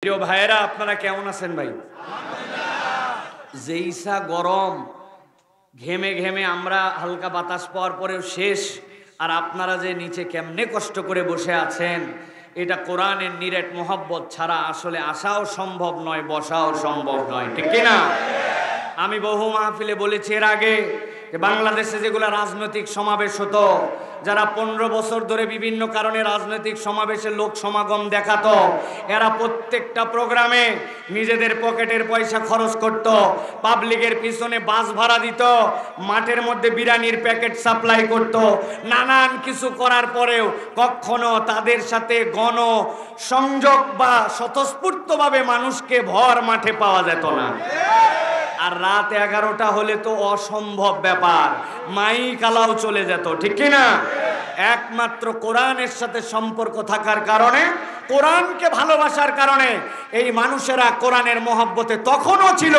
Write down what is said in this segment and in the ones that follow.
প্রিয় ভাইয়েরা, আপনারা কেমন আছেন ভাই? যেইসা গরম, ঘেমে ঘেমে আমরা হালকা বাতাস পাওয়ার পরেও শেষ, আর আপনারা যে নিচে কেমনে কষ্ট করে বসে আছেন, এটা কোরআনের নিরেট মোহাব্বত ছাড়া আসলে আসাও সম্ভব নয়, বসাও সম্ভব নয়, ঠিক কিনা? আমি বহু মাহফিলে বলেছি এর আগে যে বাংলাদেশে যেগুলো রাজনৈতিক সমাবেশ হতো, যারা 15 বছর ধরে বিভিন্ন কারণে রাজনৈতিক সমাবেশে লোক সমাগম দেখাতো, এরা প্রত্যেকটা প্রোগ্রামে নিজেদের পকেটের পয়সা খরচ করত, পাবলিকের পিছনে বাস ভাড়া দিত, মাঠের মধ্যে বিরিয়ানির প্যাকেট সাপ্লাই করত, নানান কিছু করার পরেও কখনো তাদের সাথে গণ সংযোগ বা স্বতঃস্ফূর্তভাবে মানুষকে ভর মাঠে পাওয়া যেত না। আর রাত 11টা হলে তো অসম্ভব ব্যাপার, মাইক আলাও চলে যেত, ঠিক কিনা? একমাত্র কোরআনের সাথে সম্পর্ক থাকার কারণে, কোরআনকে ভালোবাসার কারণে এই মানুষেরা কোরআনের মহব্বতে তখনও ছিল,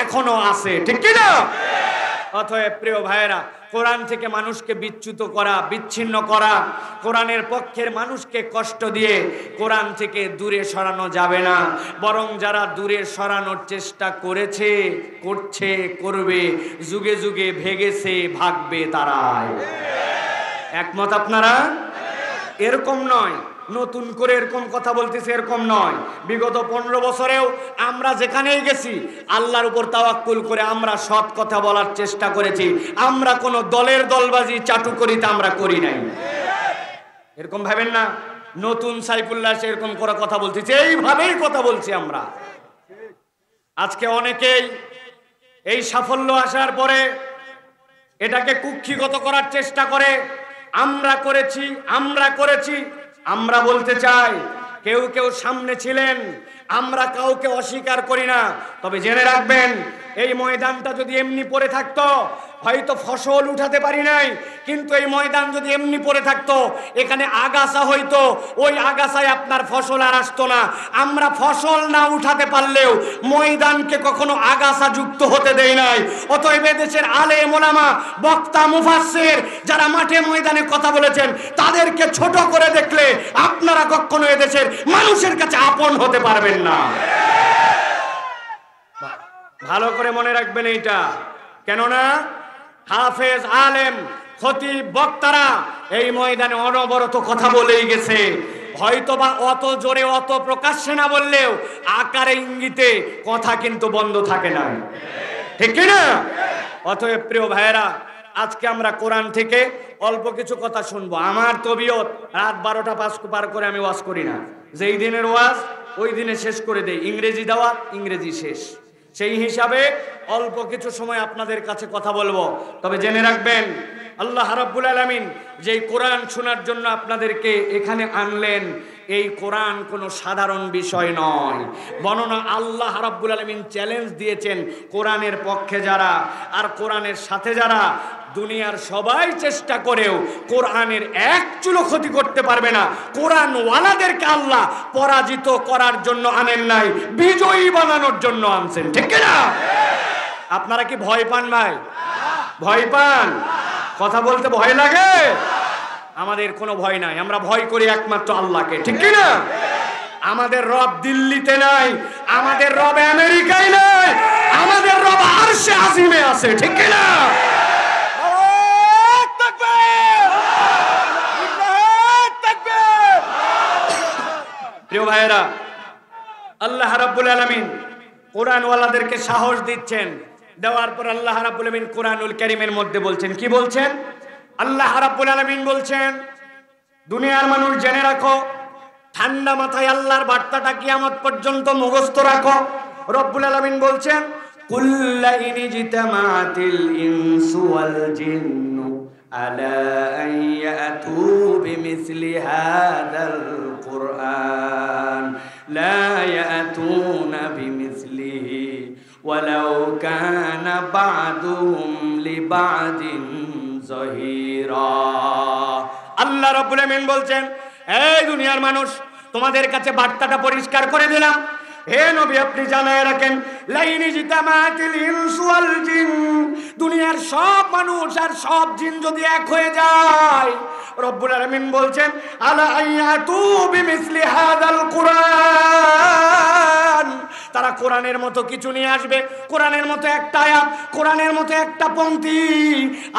এখনো আছে, ঠিক কিনা? অতএব প্রিয় ভাইয়েরা, কোরআন থেকে মানুষকে বিচ্যুত করা, বিচ্ছিন্ন করা, কোরআনের পক্ষের মানুষকে কষ্ট দিয়ে কোরআন থেকে দূরে সরানো যাবে না। বরং যারা দূরে সরানোর চেষ্টা করেছে, করছে, করবে, যুগে যুগে ভেগেছে, ভাগবে তারাই। একমত আপনারা? এরকম নয় নতুন করে এরকম কথা বলতেছে, এরকম নয়। বিগত 15 বছরেও আমরা যেখানেই গেছি আল্লাহর উপর তাওয়াক্কুল করে আমরা সৎ কথা বলার চেষ্টা করেছি। আমরা কোনো দলের দলবাজি চাটুকরিতা আমরা করি নাই। এরকম ভাবেন না নতুন সাইফুল্লাহ এরকম করে কথা বলতেছে, এইভাবেই কথা বলছি আমরা। আজকে অনেকেই এই সাফল্য আসার পরে এটাকে কুক্ষিগত করার চেষ্টা করে, আমরা করেছি, আমরা করেছি। আমরা বলতে চাই, কেউ কেউ সামনে ছিলেন, আমরা কাউকে অস্বীকার করি না। তবে জেনে রাখবেন, এই ময়দানটা যদি এমনি পড়ে থাকতো, হয়তো ফসল উঠাতে পারি নাই, কিন্তু এই ময়দান যদি এমনি পড়ে থাকতো, এখানে আগাছা হইতো, ওই আগাছায় আপনার ফসল আর আসতো না। আমরা ফসল না উঠাতে পারলেও ময়দানকে কখনো আগাছা যুক্ত হতে দেই নাই। অতএব দেশের আলেম ওলামা, বক্তা, মুফাসসির যারা মাঠে ময়দানে কথা বলেছেন, তাদেরকে ছোট করে দেখলে আপনারা কখনো এদেশের মানুষের কাছে আপন হতে পারবেন না। ভালো করে মনে রাখবেন এইটা, কেননা হাফেজ, আলেম, খতিব, বক্তারা এই ময়দানে অনবরত কথা বলেই গেছে। হয়তো বা অত জোরে, অত প্রকাশ্যে না বললেও আকারে ইঙ্গিতে কথা কিন্তু বন্ধ থাকে না, ঠিক কিনা? অতএব প্রিয় ভাইয়েরা, আজকে আমরা কোরআন থেকে অল্প কিছু কথা শুনবো। আমার তবিয়ত রাত 12টা পার করে আমি ওয়াজ করি না। যেই দিনের ওয়াজ ওই দিনে শেষ করে দেই। ইংরেজি দাওয়াত, ইংরেজি শেষ। সেই হিসাবে অল্প কিছু সময় আপনাদের কাছে কথা বলবো। তবে জেনে রাখবেন, আল্লাহ রাব্বুল আলামিন যেই কোরআন শোনার জন্য আপনাদেরকে এখানে আনলেন, এই কোরআন কোনো সাধারণ বিষয় নয়। বর্ণনা আল্লাহ রাব্বুল আলামিন চ্যালেঞ্জ দিয়েছেন, কোরআনের পক্ষে যারা আর কোরআনের সাথে যারা, দুনিয়ার সবাই চেষ্টা করেও কোরআনের এক চুলো ক্ষতি করতে পারবে না। কোরআন ওয়ালাদেরকে আল্লাহ পরাজিত করার জন্য আনেন নাই, বিজয়ী বানানোর জন্য আনছেন, ঠিক না? আপনারা কি ভয় পান ভাই? ভয় পান? কথা বলতে ভয় লাগে? আমাদের কোনো ভয় নাই, আমরা ভয় করি একমাত্র আল্লাহকে, ঠিক না? আমাদের রব দিল্লিতে নাই, আমাদের রব আমেরিকায় নাই, আমাদের রব আরশে আজিমে আছে, ঠিক না? প্রিয় ভাইয়েরা, আল্লাহ রাব্বুল আলামিন কোরআন ওয়ালাদেরকে সাহস দিচ্ছেন। দেওয়ার পর আল্লাহ রাব্বুল আলামিন কোরআনুল কারীমের মধ্যে বলছেন, কি বলছেন? আল্লাহ রাব্বুল আলামিন বলছেন, দুনিয়ার মানুষ জেনে রাখো, ঠান্ডা মাথায় আল্লাহর বার্তাটা কিয়ামত পর্যন্ত মুখস্থ রাখো। রব্বুল আলামিন বলছেন, কুল্লা ইনিজতামাতিল ইনসু ওয়াল জিন্নু আলা আন ইয়াতু বিমিসলি হাদাল কুরআন লা ইয়াতুনা বিমিসলিহি ওয়ালাউ কানা বা'দুহুম লিবা'দিন যাহিরা। আল্লাহ রাব্বুল আলামিন বলছেন, এই দুনিয়ার মানুষ, তোমাদের কাছে বার্তাটা পরিষ্কার করে দিলাম। হে নবী, আপনি জানায় রাখেন, লাইনি জিতামাতিল ইনসু ওয়াল জিন, দুনিয়ার সব মানুষ আর সব জিন যদি এক হয়ে যায়, রব্বুল আলামিন বলছেন, আলা আইয়াতু বিমিসলি হাদাল কুরআন কোরআনের মতো কিছু নিয়ে আসবে, কোরআনের মতো একটা আয়াত, কোরআনের মতো একটা পংক্তি।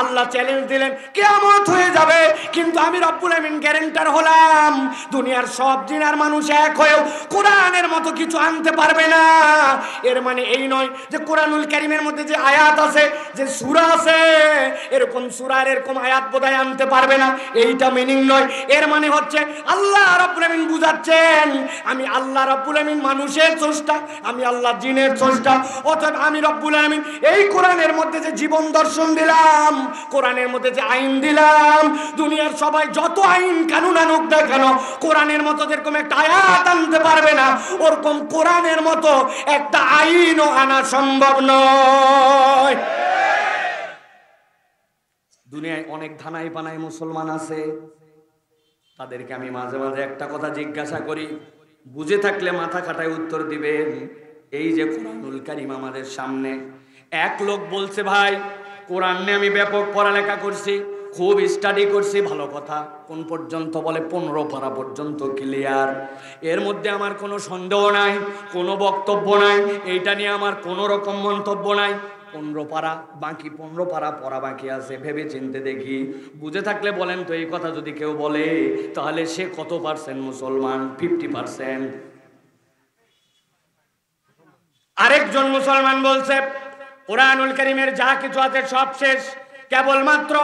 আল্লাহ চ্যালেঞ্জ দিলেন কিয়ামত হয়ে যাবে, কিন্তু আমি রব্বুল আমিন গ্যারান্টার হলাম দুনিয়ার সব জিন আর মানুষ এক হয়েও কোরআনের মতো কিছু আনতে পারবে না। এর মানে এই নয় যে কোরআনুল কারীমের মধ্যে যে আয়াত আছে, যে সূরা আছে, এরকম সূরার এরকম আয়াত বোধহয় আনতে পারবে না, এইটা মিনিং নয়। এর মানে হচ্ছে আল্লাহ রাব্বুল আমিন বুঝাচ্ছেন আমি আল্লাহ রাব্বুল আমিন মানুষের স্রষ্টা, আমি আল্লাহ জিনের স্রষ্টা। অতএব আমি রব্বুল আমিন এই কোরআনের মধ্যে যে জীবন দর্শন দিলাম, কোরআনের মধ্যে যে আইন দিলাম, দুনিয়ার সবাই যত আইন কানুন আনুক না কেন কোরআনের মতো যেরকম একটা আয়াত আনতে পারবে না, ওরকম কোরআনের মতো একটা আইনও আনা সম্ভব নয়। দুনিয়ায় অনেক ধানাই পানাই মুসলমান আছে, তাদেরকে আমি মাঝে মাঝে একটা কথা জিজ্ঞাসা করি, বুঝে থাকলে মাথা খাটায় উত্তর দিবেন। এই যে কোরআনুল কারীম আমাদের সামনে, এক লোক বলছে ভাই কোরআন নিয়ে আমি ব্যাপক পড়ালেখা করছি, খুব স্টাডি করছি, ভালো কথা। কোন পর্যন্ত? বলে 15 পারা পর্যন্ত ক্লিয়ার, এর মধ্যে আমার কোনো সন্দেহ নাই, কোনো বক্তব্য নাই, এইটা নিয়ে আমার কোনো রকম মন্তব্য নাই। 15 পারা, বাকি 15 পারা পড়া বাকি আছে, ভেবে চিনতে দেখি। বুঝে থাকলে বলেন তো, এই কথা যদি কেউ বলে তাহলে সে কত পার্সেন্ট মুসলমান? 50%। আরেকজন মুসলমান বলছে কোরআনুল কারীমের যা কিছু আছে সব শেষ, কেবলমাত্র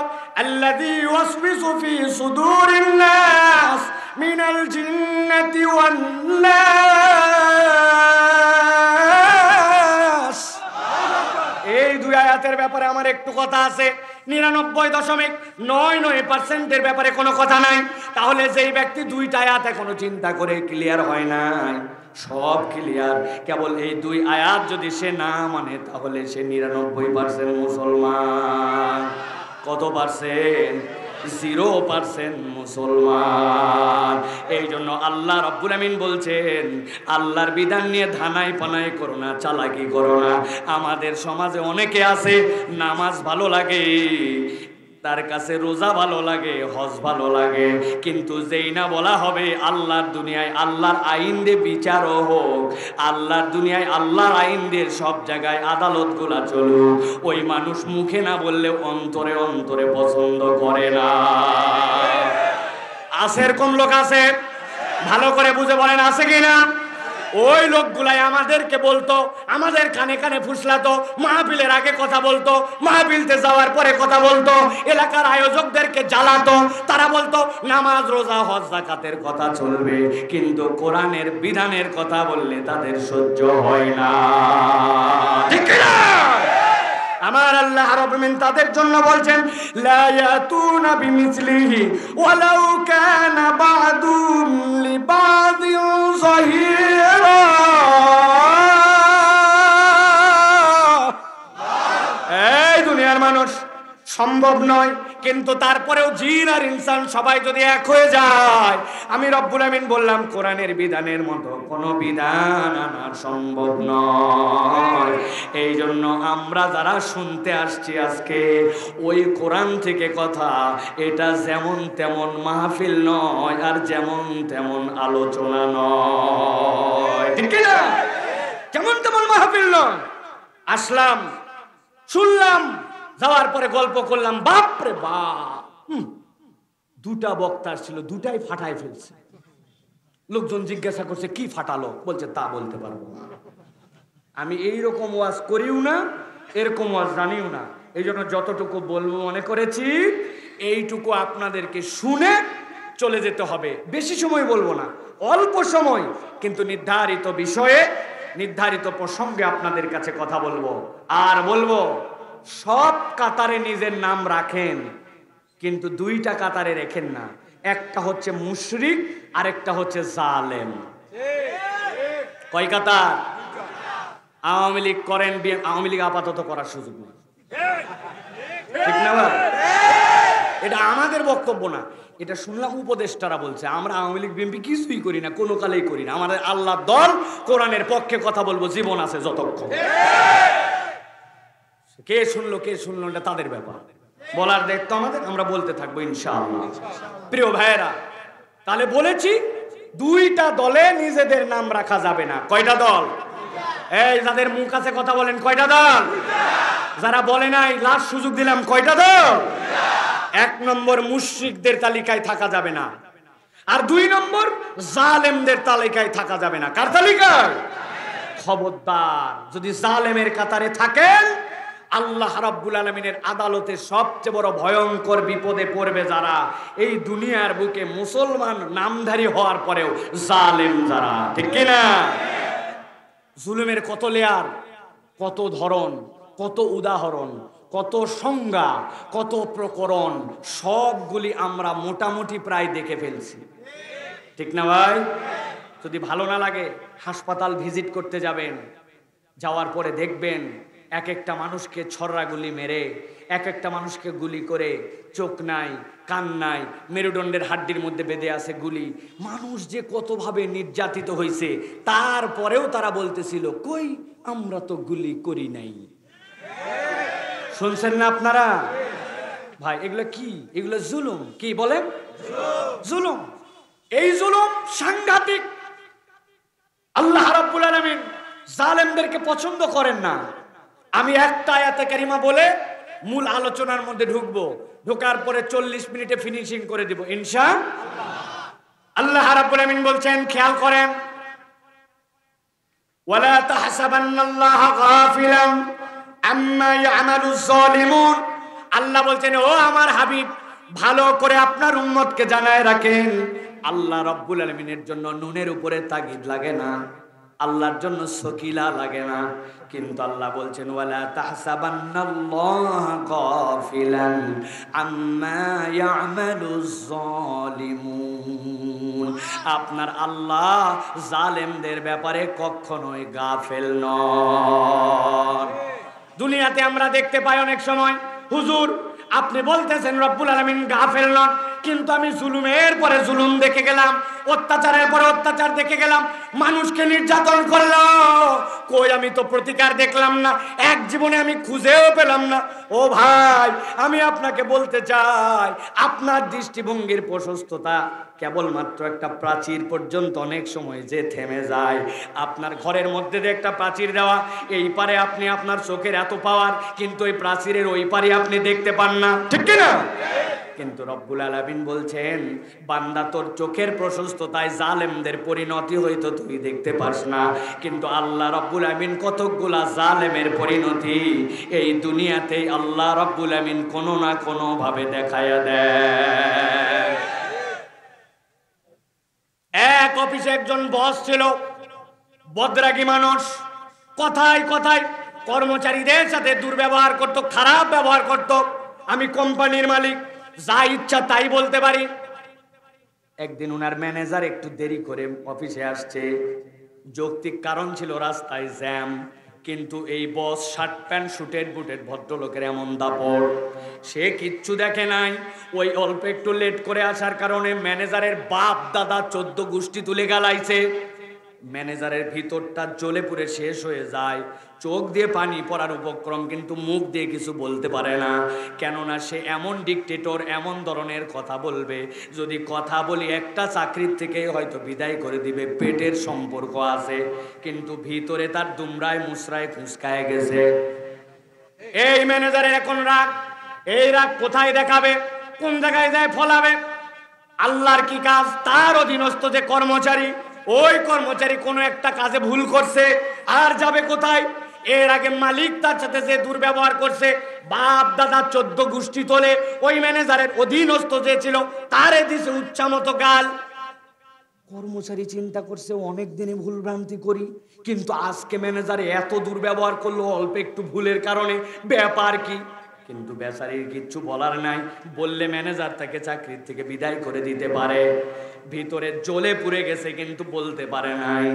আল্লাযী ওয়াসবিসু ফি সুদুরিন নাস মিনাল জিন্নাতি ওয়ান নাস। এই দুই আয়াতের ব্যাপারে আমার একটু কথা আছে, 99.99% ব্যাপারে কোনো কথা নাই। তাহলে যেই ব্যক্তি দুইটা আয়াত এখনো চিন্তা করে ক্লিয়ার হয় নাই, সব ক্লিয়ার, কেবল এই দুই আয়াত যদি সে না মানে তাহলে সে 99% মুসলমান। কত পার্সেন্ট? 0% মুসলমান। এই জন্য আল্লাহ রাব্বুল আমিন বলছেন আল্লাহর বিধান নিয়ে ধানাই পানাই করো না, চালাকি করো না। আমাদের সমাজে অনেকে আছে নামাজ ভালো লাগে, তার কাছে রোজা ভালো লাগে, হজ ভালো লাগে, কিন্তু যেই না বলা হবে আল্লাহর দুনিয়ায় আল্লাহর আইন দিয়ে বিচারও হোক, আল্লাহর দুনিয়ায় আল্লাহর আইন দিয়ে সব জায়গায় আদালতগুলা চলুক, ওই মানুষ মুখে না বললে অন্তরে অন্তরে পছন্দ করে না। আছে এরকম লোক? আছে? ভালো করে বুঝে বলেন আছে কিনা? ওই লোকগুলাই আমাদেরকে বলতো, আমাদের কানে কানে ফুসলাতো, মাহফিলের আগে কথা বলতো, মাহফিলতে যাওয়ার পরে কথা বলতো, এলাকার আয়োজকদেরকে জ্বালাতো। তারা বলতো নামাজ রোজা হজ যাকাতের কথা চলবে, কিন্তু কোরআনের বিধানের কথা বললে তাদের সহ্য হয় না। ঠিক না? আমার আল্লাহ রাব্বুল আমিন তাদের জন্য বলছেন লা ইয়াতুনা বিমিসলিহি ওয়ালাউ কানা বাদুম লিবাদিন যাহিরা। এই দুনিয়ার মানুষ সম্ভব নয়, কিন্তু তারপরেও জিন আর ইনসান সবাই যদি এক হয়ে যায়, আমি রব্বুল আমিন বললাম কোরআনের বিধানের মতো কোনো বিধান আনা সম্ভব নয়। এই জন্য আমরা যারা শুনতে আসছি আজকে ওই কোরআন থেকে কথা, এটা যেমন তেমন মাহফিল নয় আর যেমন তেমন আলোচনা নয়। ঠিক না? যেমন তেমন মাহফিল নয়। আসলাম, শুনলাম, যাওয়ার পরে গল্প করলাম, বাপ রে বাপ, দুটা বক্তা ছিল, দুটাই ফাটায় ফেলছে। লোকজন জিজ্ঞাসা করছে কি ফাটালো? বলছে তা বলতে পারবো না, আমি এইরকম ওয়াজ করিও না, এরকম ওয়াজ জানিও না। এই জন্য যতটুকু বলবো মনে করেছি এইটুকু আপনাদেরকে শুনে চলে যেতে হবে। বেশি সময় বলবো না, অল্প সময়, কিন্তু নির্ধারিত বিষয়ে নির্ধারিত প্রসঙ্গে আপনাদের কাছে কথা বলবো। আর বলবো সব কাতারে নিজের নাম রাখেন, কিন্তু দুইটা কাতারে রেখেন না। একটা হচ্ছে মুশরিক, আরেকটা হচ্ছে জালেম। কয় কাতার? আওয়ামী লীগ করেন, আওয়ামী লীগ আপাতত করার সুযোগ নেই। ঠিক না ভাই? এটা আমাদের বক্তব্য না, এটা শুনলাম উপদেষ্টারা বলছে। আমরা আওয়ামী লীগ বিএনপি কিছুই করি না, কোনো কালেই করি না। আমাদের আল্লাহর দল, কোরআনের পক্ষে কথা বলবো জীবন আছে যতক্ষণ। কে শুনলো কে শুনলো এটা তাদের ব্যাপার, বলার দায়িত্ব আমাদের, আমরা বলতে থাকবো ইনশাআল্লাহ। প্রিয় ভাইয়েরা, তাহলে বলেছি দুইটা দলে নিজেদের নাম রাখা যাবে না। কয়টা দল? এই যাদের মুখ আছে কথা বলেন, কয়টা দল? যারা বলে নাই লাস্ট সুযোগ দিলাম, কয়টা দল? 1 নম্বর মুশরিকদের তালিকায় থাকা যাবে না, আর 2 নম্বর জালেমদের তালিকায় থাকা যাবে না। কার তালিকায়? খবরদার, যদি জালেমের কাতারে থাকেন আল্লাহ রাব্বুল আলামিনের আদালতে সবচেয়ে বড় ভয়ঙ্কর বিপদে পড়বে যারা এই দুনিয়ার বুকে মুসলমান নামধারী হওয়ার পরেও জালেম যারা, ঠিক কি না? জুলুমের কত লেয়ার, কত ধরন, কত উদাহরণ, কত সংজ্ঞা, কত প্রকরণ, সবগুলি আমরা মোটামুটি প্রায় দেখে ফেলছি, ঠিক না ভাই? যদি ভালো না লাগে হাসপাতাল ভিজিট করতে যাবেন, যাওয়ার পরে দেখবেন এক একটা মানুষকে ছররা গুলি মেরে, এক একটা মানুষকে গুলি করে, চোখ নাই, কান নাই, মেরুদণ্ডের হাড্ডির মধ্যে বেঁধে আছে গুলি। মানুষ যে কতভাবে নির্যাতিত হয়েছে, তারপরেও তারা বলতেছিল কই আমরা তো গুলি করি নাই। শুনছেন না আপনারা? ভাই এগুলো কি? এগুলো জুলুম। কি বলেন? জুলুম। এই জুলুম সাংঘাতিক। আল্লাহ রাব্বুল আলামিন জালেমদেরকে পছন্দ করেন না। আমি একটা আয়াতে কারিমা বলে মূল আলোচনার মধ্যে ঢুকবো, ঢোকার পরে 40 মিনিটে ফিনিশিং করে দিব ইনশাআল্লাহ। আল্লাহ রাব্বুল আলামিন বলছেন, খেয়াল করেন, ওয়ালা তাহসাবান্নাল্লাহা গাফিলান আম্মা ইয়ামালুজ জালিমুন। আল্লাহ বলছেন, ও আমার হাবিব, ভালো করে আপনার উম্মতকে জানায় রাখেন, আল্লাহ রাব্বুল আলামিনের জন্য নুনের উপরে তাগিদ লাগে না, আল্লাহর জন্য সকিলা লাগে না, কিন্তু আল্লাহ বলছেন ওয়ালা তাহসাবান্নাল্লাহা গাফিলান আম্মা ইয়ামালুজ জালিমুন। আপনার আল্লাহ জালেমদের ব্যাপারে কখনোই গাফেল নন। দুনিয়াতে আমরা দেখতে পাই অনেক সময়, হুজুর আপনি বলতেছেন রব্বুল আলামিন গাফেল নন, কিন্তু আমি জুলুমের পরে জুলুম দেখে গেলাম, অত্যাচারের পরে অত্যাচার দেখে গেলাম, মানুষকে নির্যাতন করলো, কই আমি তো প্রতিকার দেখলাম না, এক জীবনে আমি খুঁজেও পেলাম না। ও ভাই, আমি আপনাকে বলতে চাই, আপনার দৃষ্টিভঙ্গির প্রশস্ততা কেবলমাত্র একটা প্রাচীর পর্যন্ত অনেক সময় যে থেমে যায়। আপনার ঘরের মধ্যে যে একটা প্রাচীর দেওয়া, এই পারে আপনি আপনার চোখের এত পাওয়ার, কিন্তু ওই প্রাচীরের ওই পারে আপনি দেখতে পান না, ঠিক কি না? কিন্তু রব্বুল আলামিন বলছেন, বান্দা তোর চোখের প্রশস্ততায় জালেমদের পরিণতি হয়তো তুই দেখতে পাস না, কিন্তু আল্লাহ রব্বুল আলামিন কতকগুলা জালেমের পরিণতি এই দুনিয়াতেই আল্লাহ রব্বুল আলামিন কোনো না কোনো ভাবে দেখায়া দেয়। এক অফিসে একজন বস ছিল, বদরাগী মানুষ, কথায় কথায় কর্মচারীদের সাথে দুর্ব্যবহার করত, খারাপ ব্যবহার করত। আমি কোম্পানির মালিক, যা ইচ্ছা তাই বলতে পারি। একদিন ওনার ম্যানেজার একটু দেরি করে অফিসে আসছে, যৌক্তিক কারণ ছিল রাস্তায় জ্যাম, কিন্তু এই বস শার্ট প্যান্ট শুটেড বুটেড ভদ্রলোকের এমন দাপট, সে কিচ্ছু দেখে নাই। ওই অল্প একটু লেট করে আসার কারণে ম্যানেজারের বাপ দাদা 14 গোষ্ঠী তুলে গালাইছে। ম্যানেজারের ভিতরটা জ্বলে পুড়ে শেষ হয়ে যায়, চোখ দিয়ে পানি পড়ার উপক্রম, কিন্তু মুখ দিয়ে কিছু বলতে পারে না, কেননা সে এমন ডিকটেটর, এমন ধরনের কথা বলবে, যদি কথা বলি একটা চাকরির থেকে হয়তো বিদায় করে দিবে, পেটের সম্পর্ক আছে, কিন্তু ভিতরে তার দুমড়ায় মুসরায় ফুসকায় গেছে। এই ম্যানেজারের এখন রাগ, এই রাগ কোথায় দেখাবে, কোন জায়গায় যায় ফলাবে? আল্লাহর কি কাজ, তার অধীনস্থ যে কর্মচারী, ওই কর্মচারী কোনো একটা কাজে ভুল করছে, আর যাবে কোথায়? এর আগে মালিক তার সাথে যে দুর্ব্যবহার করছে, বাপ দাদা 14 গোষ্ঠী তোলে ওই ম্যানেজারের অধীনস্থ যে ছিল তারে দিছে উচ্চা মতো গাল। কর্মচারী চিন্তা করছে অনেক দিনে ভুল ভ্রান্তি করি, কিন্তু আজকে ম্যানেজার এত দুর্ব্যবহার করলো অল্প একটু ভুলের কারণে, ব্যাপার কি? কিন্তু বেচারির কিচ্ছু বলার নাই, বললে ম্যানেজার তাকে চাকরির থেকে বিদায় করে দিতে পারে। ভিতরে জ্বলে পুড়ে গেছে, কিন্তু বলতে পারে নাই।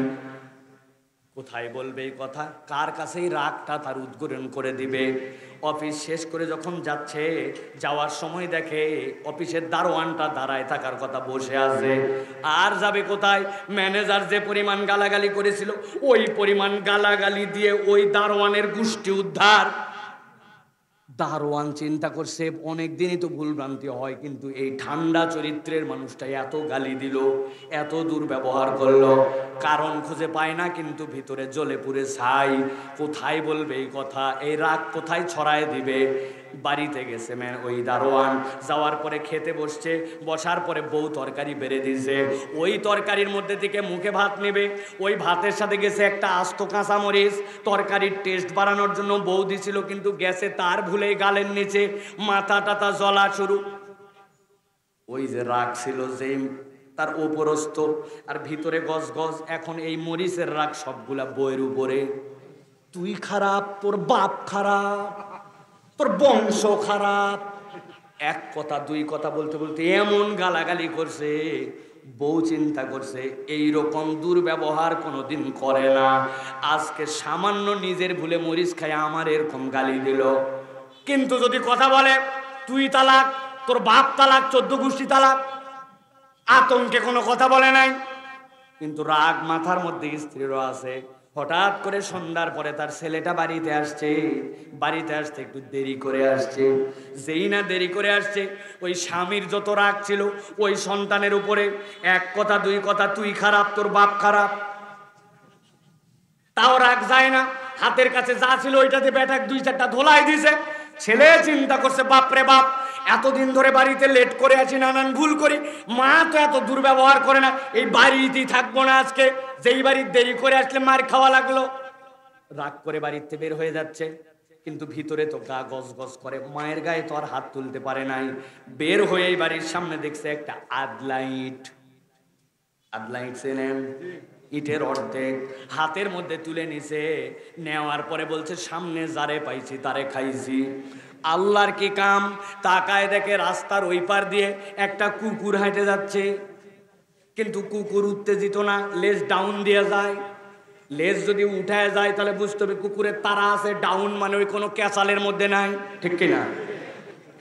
কোথায় বলবে এই কথা? কার কাছেই রাগটা তার উদ্ঘাটন করে দিবে? অফিস শেষ করে যখন যাচ্ছে, যাওয়ার সময় দেখে অফিসের দারোয়ানটা দাঁড়ায় থাকার কথা বসে আছে। আর যাবে কোথায়? ম্যানেজার যে পরিমাণ গালাগালি করেছিল, ওই পরিমাণ গালাগালি দিয়ে ওই দারোয়ানের গোষ্ঠী উদ্ধার। দারোয়ান চিন্তা করছে অনেক দিনই তো ভুলভ্রান্তি হয়, কিন্তু এই ঠান্ডা চরিত্রের মানুষটা এত গালি দিল, এত দুর্ব্যবহার করলো, কারণ খুঁজে পায় না, কিন্তু ভিতরে জ্বলে পুড়ে ছাই। কোথায় বলবে এই কথা, এই রাগ কোথায় ছড়ায় দিবে? বাড়িতে গেছে ওই দারোয়ান, যাওয়ার পরে খেতে বসছে, বসার পরে বউ তরকারি বেড়ে দিয়েছে, ওই তরকারির মধ্যে থেকে মুখে ভাত নেবে, ওই ভাতের সাথে গেছে একটা আস্ত কাঁচামরিচ, তরকারির টেস্ট বাড়ানোর জন্য বউ দিছিল, কিন্তু গেছে তার ভুলেই গালের নিচে, মাথা টাথা জ্বলা শুরু। ওই যে রাগ ছিল যে তার ওপরস্থ, আর ভিতরে গজ গজ। এখন এই মরিচের রাগ সবগুলা বইয়ের উপরে। তুই খারাপ, তোর বাপ খারাপ, তোর বংশ খারাপ। এক কথা দুই কথা বলতে বলতে এমন গালাগালি করছে, বউ চিন্তা করছে এই রকম দুর্ব্যবহার কোনোদিন করে না, আজকে সামান্য নিজের ভুলে মরিচ খায় আমার এরকম গালি দিল। কিন্তু যদি কথা বলে তুই তালাক, তোর বাপ তালাক, 14 গোষ্ঠী তালাক, আতঙ্কে কোনো কথা বলে নাই, কিন্তু রাগ মাথার মধ্যে স্ত্রীরও আছে। হঠাৎ করে সন্ধ্যার পরে তার ছেলেটা বাড়িতে আসছে, বাড়িতে আসতে একটু দেরি করে আসছে। যেই না দেরি করে আসছে, ওই স্বামীর যত রাগ ছিল ওই সন্তানের উপরে, এক কথা দুই কথা, তুই খারাপ, তোর বাপ খারাপ, তাও রাগ যায় না। হাতের কাছে যা ছিল ওইটাতে ব্যাটাক 2-4টা ধোলাই দিছে। ছেলে চিন্তা করছে বাপরে বাপ, এতদিন ধরে বাড়িতে লেট করে আছি, নানান ভুল করি, মা তো এত দুর্ব্যবহার করে না, এই বাড়িতেই থাকবো না আজকে, যেই বাড়ির দেরি করে আসলে মার খাওয়া লাগলো। রাগ করে বাড়িতে বের হয়ে যাচ্ছে, কিন্তু ভিতরে তো গা গজ গজ করে, মায়ের গায়ে তো আর হাত তুলতে পারে নাই। বের হয়ে বাড়ির সামনে দেখছে একটা আদলাইট। আদলাইট চেনেন? ইটের অর্ধেক হাতের মধ্যে তুলে নিছে, নেওয়ার পরে বলছে সামনে যারে পাইছি তারে খাইছি। আল্লাহর কি কাম, তাকায় দেখে রাস্তার ওই পার দিয়ে একটা কুকুর হেঁটে যাচ্ছে, কিন্তু কুকুর উত্তেজিত না, লেজ ডাউন দিয়ে যায়। লেজ যদি উঠায় যায় তাহলে বুঝতে হবে কুকুরের তারা আছে, ডাউন মানে ওই কোনো ক্যাচালের মধ্যে নাই, ঠিক কিনা?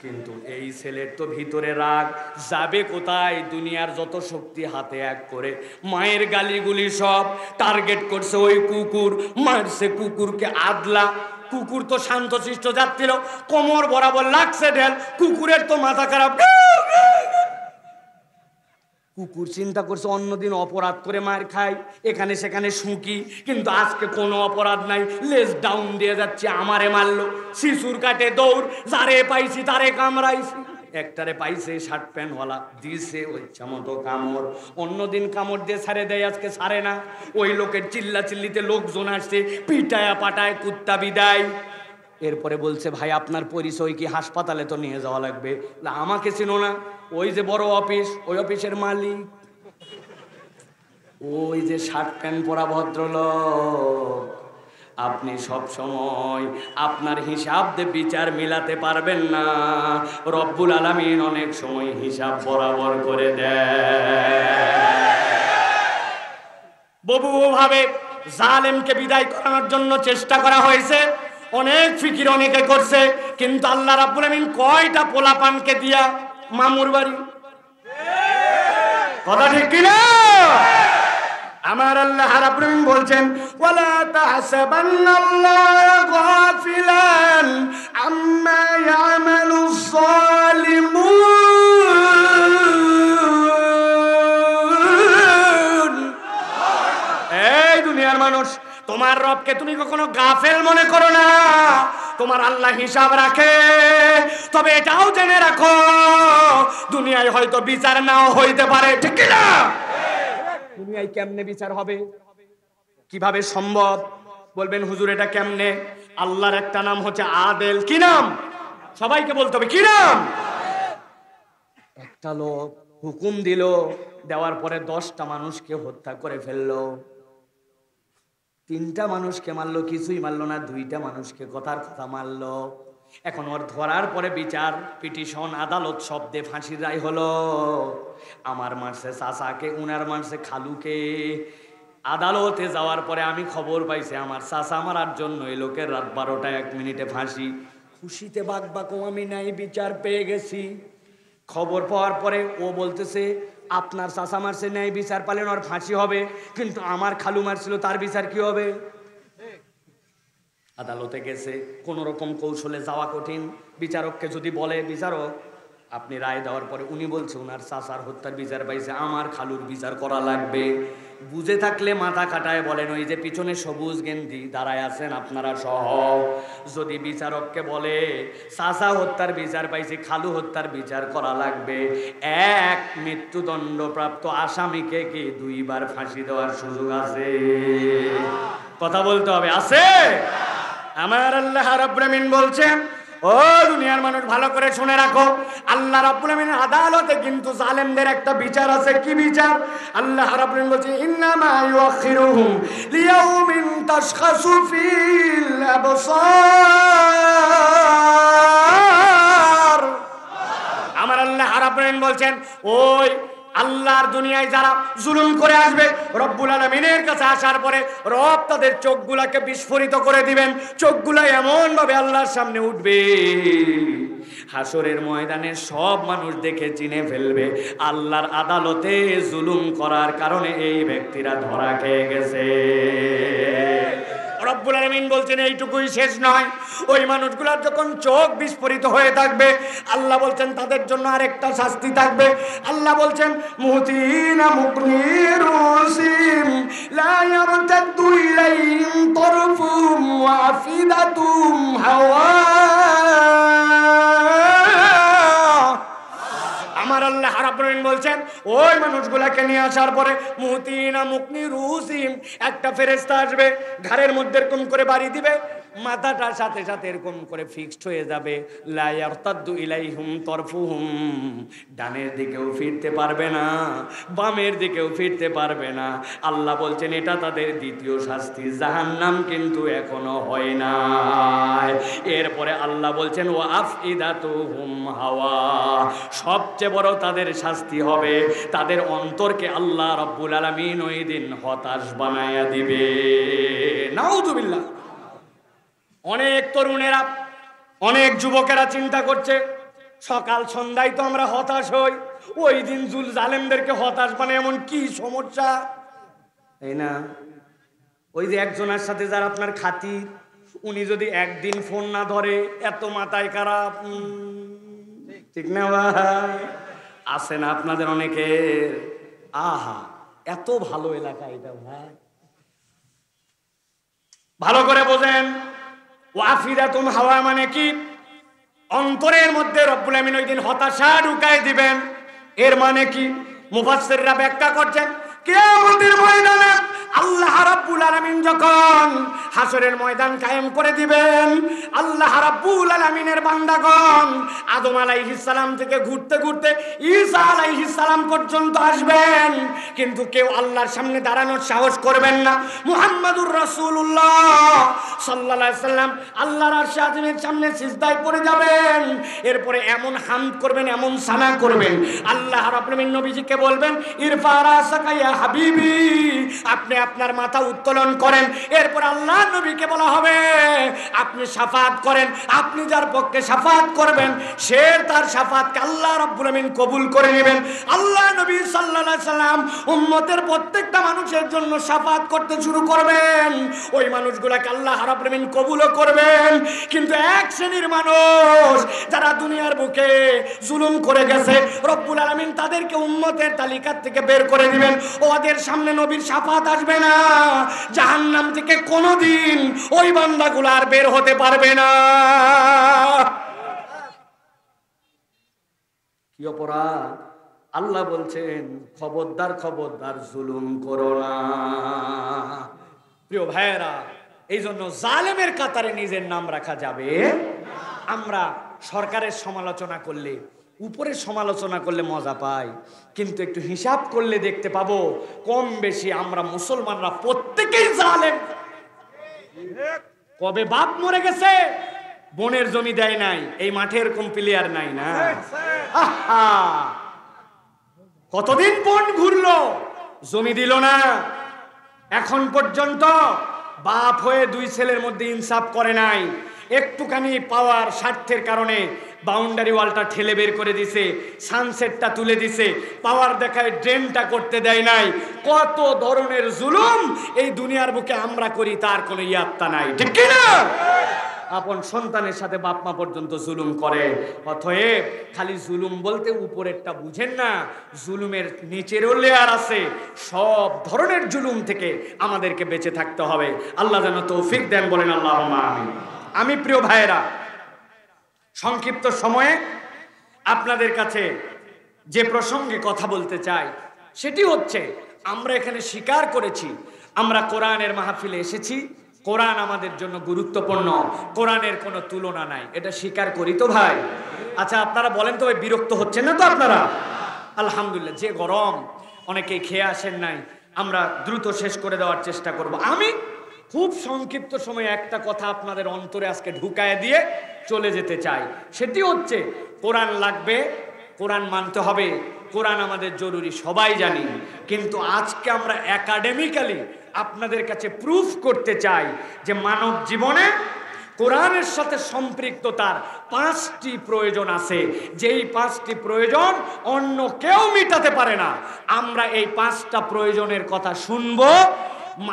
কিন্তু এই ছেলের তো ভিতরে রাগ, যাবে কোথায়? দুনিয়ার যত শক্তি হাতে এক করে মায়ের গালিগুলি সব টার্গেট করছে ওই কুকুর, মারছে কুকুরকে আদলা। কুকুর তো শান্তশিষ্ট যাচ্ছিল, কোমর বরাবর লাগছে ঢেল, কুকুরের তো মাথা খারাপ। কুকুর চিন্তা করছে অন্যদিন অপরাধ করে মার খাই, এখানে সেখানে শুঁকি, কিন্তু আজকে কোনো অপরাধ নাই, লেজ ডাউন দিয়ে যাচ্ছে, আমারে মারলো। শিশুর কাটে দৌড়, যারে পাইছি তারে কামড়াইছি। একটারে পাইছে শার্ট প্যান্টওয়ালা, দিছে ইচ্ছা মতো কামড়। অন্যদিন কামড় দিয়ে ছাড়ে দেয়, আজকে ছাড়ে না। ওই লোকের চিল্লা চিল্লিতে লোকজন আসছে, পিটায়া পাটায় কুত্তা বিদায়। এরপরে বলছে ভাই আপনার পরিচয় কি? হাসপাতালে তো নিয়ে যাওয়া লাগবে। আমাকে চিনো না? ওই যে বড় অফিস, ওই অফিসের মালিক, ওই যে শার্ট প্যান্ট পরা ভদ্রলোক। আপনি সব সময় আপনার হিসাব দিয়ে বিচার মিলাতে পারবেন না, রব্বুল আলামিন অনেক সময় হিসাব বরাবর করে দেয়। বহু ভাবে জালেমকে বিদায় করানোর জন্য চেষ্টা করা হয়েছে, অনেক ফিকির অনেকে করছে, কিন্তু আল্লাহ রাব্বুল আলামিন কয়টা পোলাপানকে দিয়া মামুর বাড়ি, কথা ঠিক কিনা? আমার আল্লাহ রাব্বুল আলামিন বলছেন ওয়ালা তাহসাবান্নাল্লাহা গাফিলান আম্মা ইয়ামালুস সালিমুন। এই দুনিয়ার মানুষ, তোমার রবকে তুমি কখনো গাফেল মনে করো না। তোমার আল্লাহ হিসাব রাখে, তবে এটাও জেনে রাখো দুনিয়ায় হয়তো বিচার নাও হইতে পারে, ঠিক না? দুনিয়ায় কেমনে বিচার হবে, কিভাবে সম্ভব? বলবেন হুজুর এটা কেমনে? আল্লাহর একটা নাম হচ্ছে আদেল। কি নাম? সবাইকে বলতে হবে, কি নাম? একটা লোক হুকুম দিল, দেওয়ার পরে 10টা মানুষকে হত্যা করে ফেললো। 3টা মানুষকে মারলো, কিছুই মারলো না। 2টা মানুষকে কথার কথা মারলো। এখন ওর ধরার পরে বিচার, পিটিশন, আদালত, শব্দে ফাঁসির রায় হলো। আমার মারছে চাচাকে, উনার মারছে খালুকে। আদালতে যাওয়ার পরে আমি খবর পাইছি আমার চাচা মারার জন্য এই লোকের রাত 12টা 1 মিনিটে ফাঁসি। খুশিতে বাকবাকও আমি নাই, বিচার পেয়ে গেছি। খবর পাওয়ার পরে ও বলতেছে আপনার চাচা মারছে, ন্যায় বিচার পালেন, ওর ফাঁসি হবে, কিন্তু আমার খালু মারছিল, তার বিচার কি হবে? আদালতে গেছে, কোন রকম কৌশলে যাওয়া কঠিন। বিচারককে যদি বলে, বিচারক আপনি রায় দেওয়ার পরে উনি বলছে ওনার চাচার হত্যার বিচার পাইছে, আমার খালুর বিচার করা লাগবে। বুঝে থাকলে মাথা কাটায় বলেন, ওই যে পিছনে সবুজ গেঞ্জি দাঁড়ায় আছেন আপনারা সহ, যদি বিচারককে বলে চাচা হত্যার বিচার পাইছে, খালু হত্যার বিচার করা লাগবে, এক মৃত্যুদণ্ডপ্রাপ্ত আসামিকে কি 2 বার ফাঁসি দেওয়ার সুযোগ আছে? কথা বলতে হবে, আছে? আমার আল্লাহ রাব্বুল আমিন বলছেন, ও দুনিয়ার মানুষ ভালো করে শুনে রাখো, আল্লাহ রাব্বুল আমিনের আদালতে কিন্তু জালেমদের একটা বিচার আছে। কি বিচার? আল্লাহ রাব্বুল আমিন বলছে, ইন্নামা ইউআখিরুহুম লিয়াউমিন তাশখাসু ফিল আবসার। আমার আল্লাহ রাব্বুল আমিন বলছেন, ওই আল্লাহর দুনিয়ায় যারা জুলুম করে আসবে, রব্বুল আলামিনের কাছে আসার পরে রব তাদের চোখগুলাকে বিস্ফোরিত করে দিবেন। চোখগুলা এমন ভাবে আল্লাহর সামনে উঠবে, হাসরের ময়দানে সব মানুষ দেখে চিনে ফেলবে আল্লাহর আদালতে জুলুম করার কারণে এই ব্যক্তিরা ধরা খেয়ে গেছে। রব্বুল আলামিন বলছেন এইটুকুই শেষ নয়, ওই মানুষগুলোর যখন চোখ বিস্ফোরিত হয়ে থাকবে, আল্লাহ বলছেন তাদের জন্য আরেকটা শাস্তি থাকবে। আল্লাহ বলছেন, মুহতিনা মুকনিরুসিম লা ইয়ারতাদু ইলাইহিম তারফুম ওয়া আফিদাতুম হাওয়া। আমার আল্লাহ রাব্বুল আলামিন বলছেন, ওই মানুষগুলাকে নিয়ে আসার পরে মুহতিনা মুকনিরুসিম, একটা ফেরেশতা আসবে, ঘাড়ের মধ্যে এরকম করে বাড়ি দিবে, মাথাটার সাথে সাথে এরকম করে ফিক্সড হয়ে যাবে। লা ইয়ারতাদু ইলাইহিম তারফুহুম, ডানের দিকেও ফিরতে পারবে না, বামের দিকেও ফিরতে পারবে না। আল্লাহ বলছেন এটা তাদের দ্বিতীয় শাস্তি, জাহান্নাম কিন্তু এখনো হয় না। এরপরে আল্লাহ বলছেন, ওয়া আফইদাতুহুম হাওয়া, সবচেয়ে বড় তাদের শাস্তি হবে তাদের অন্তরকে আল্লাহ রাব্বুল আলামিন ওই দিন হতাশ বানায়া দিবে। নাউযুবিল্লাহ। অনেক তরুণেরা, অনেক যুবকেরা চিন্তা করছে, সকাল সন্ধ্যায় তো আমরা হতাশ হই, ওই দিন জালেমদেরকে হতাশ বানায় এমন কি সমস্যা? তাই না? ওই যে একজনের সাথে যারা আপনার খাতির, উনি যদি একদিন ফোন না ধরে এত মাথায় খারাপ, ঠিক না ভাই? আছে না আপনাদের অনেকের? আহা, এত ভালো এলাকা এটা ভাই, ভালো করে বোঝেন। ওয়াফিদাতুম হাওয়া মানে কি? অন্তরের মধ্যে রব্বুল আমিন ওই দিন হতাশা ঢুকাই দিবেন। এর মানে কি? মুফাসসিররা ব্যাখ্যা করছেন, কিয়ামতের ময়দানে আল্লাহ রাব্বুল আলামিন যখন হাসরের ময়দান কায়েম করে দিবেন, আল্লাহ রাব্বুল আলামিনের বান্দাগণ আদম আলাইহিস সালাম থেকে ঘুরতে ঘুরতে ঈসা আলাইহিস সালাম পর্যন্ত আসবেন, কিন্তু কেউ আল্লাহর সামনে দাঁড়ানোর সাহস করবেন না। মুহাম্মাদুর রাসূলুল্লাহ সাল্লাল্লাহু আলাইহি সাল্লাম আল্লাহর আরশে আজিমের সামনে সিজদায় পড়ে যাবেন। এরপরে এমন হামদ করবেন, এমন সানা করবেন, আল্লাহ রাব্বুল আলামিন নবীজিকে বলবেন, ইরফা রাসাকা ইয়া হাবিবি, আপনি আপনার মাথা উত্তোলন করেন। এরপর আল্লাহ নবীকে বলা হবে, আপনি শাফাত করেন। আপনি যার পক্ষে শাফাত করবেন, সে তার শাফাতকে আল্লাহ রাব্বুল আমিন কবুল করে নেবেন। আল্লাহ নবী সাল্লাল্লাহু আলাইহি সাল্লাম উম্মতের প্রত্যেকটা মানুষের জন্য শাফাত করতে শুরু করবেন। ওই মানুষগুলোকে আল্লাহ রাব্বুল আমিন কবুলও করবেন। কিন্তু এক শ্রেণীর মানুষ যারা দুনিয়ার বুকে জুলুম করে গেছে, রব্বুল আলামিন তাদেরকে উম্মতের তালিকা থেকে বের করে দিবেন। ওদের সামনে নবীর শাফাত আসবে না, জাহান্নাম থেকে কোনোদিন ওই বান্দাগুলো আর বের হতে পারবে না। কি অপরাধ! আল্লাহ বলছেন, খবরদার খবরদার জুলুম করো না। প্রিয় ভাইয়েরা, এই জন্য জালেমের কাতারে নিজের নাম রাখা যাবে। আমরা সরকারের সমালোচনা করলে, উপরের সমালোচনা করলে মজা পাই, কিন্তু একটু হিসাব করলে দেখতে পাবো কম বেশি আমরা মুসলমানরা প্রত্যেকেই জালেম। কবে বাপ মরে গেছে, বোনের জমি দেয় নাই, এই মাঠে এরকম প্লেয়ার নাই না? কতদিন বোন ঘুরলো, জমি দিল না। এখন পর্যন্ত বাপ হয়ে দুই ছেলের মধ্যে ইনসাফ করে নাই, একটুখানি পাওয়ার স্বার্থের কারণে বাউন্ডারি ওয়ালটা ঠেলে বের করে দিছে, সানসেটটা তুলে দিছে, পাওয়ার দেখায় ড্রেনটা করতে দেয় নাই। কত ধরনের জুলুম এই দুনিয়ার বুকে আমরা করি, তার কোনো ইয়াত্তা নাই, ঠিক কি না? আপন সন্তানের সাথে বাপ মা পর্যন্ত জুলুম করে। অতএব খালি জুলুম বলতে উপরেরটা বুঝেন না, জুলুমের নিচেরও লেয়ার আছে। সব ধরনের জুলুম থেকে আমাদেরকে বেঁচে থাকতে হবে। আল্লাহ যেন তৌফিক দেন, বলেন আল্লাহুম্মা আমিন। আমি প্রিয় ভাইয়েরা, সংক্ষিপ্ত সময়ে আপনাদের কাছে যে প্রসঙ্গে কথা বলতে চাই সেটি হচ্ছে, আমরা এখানে স্বীকার করেছি আমরা কোরআনের মাহফিলে এসেছি, কোরআন আমাদের জন্য গুরুত্বপূর্ণ, কোরআনের কোনো তুলনা নাই, এটা স্বীকার করি তো ভাই? আচ্ছা আপনারা বলেন তো, বিরক্ত হচ্ছেন না তো আপনারা? আলহামদুলিল্লাহ। যে গরম, অনেকেই খেয়ে আসেন নাই, আমরা দ্রুত শেষ করে দেওয়ার চেষ্টা করব। আমি খুব সংক্ষিপ্ত সময়ে একটা কথা আপনাদের অন্তরে আজকে ঢুকায় দিয়ে চলে যেতে চাই। সেটি হচ্ছে, কোরআন লাগবে, কোরআন মানতে হবে, কোরআন আমাদের জরুরি, সবাই জানি। কিন্তু আজকে আমরা একাডেমিক্যালি আপনাদের কাছে প্রুফ করতে চাই যে মানব জীবনে কোরআনের সাথে সম্পৃক্ততার 5টি প্রয়োজন আছে, যেই 5টি প্রয়োজন অন্য কেউ মিটাতে পারে না। আমরা এই 5টা প্রয়োজনের কথা শুনবো,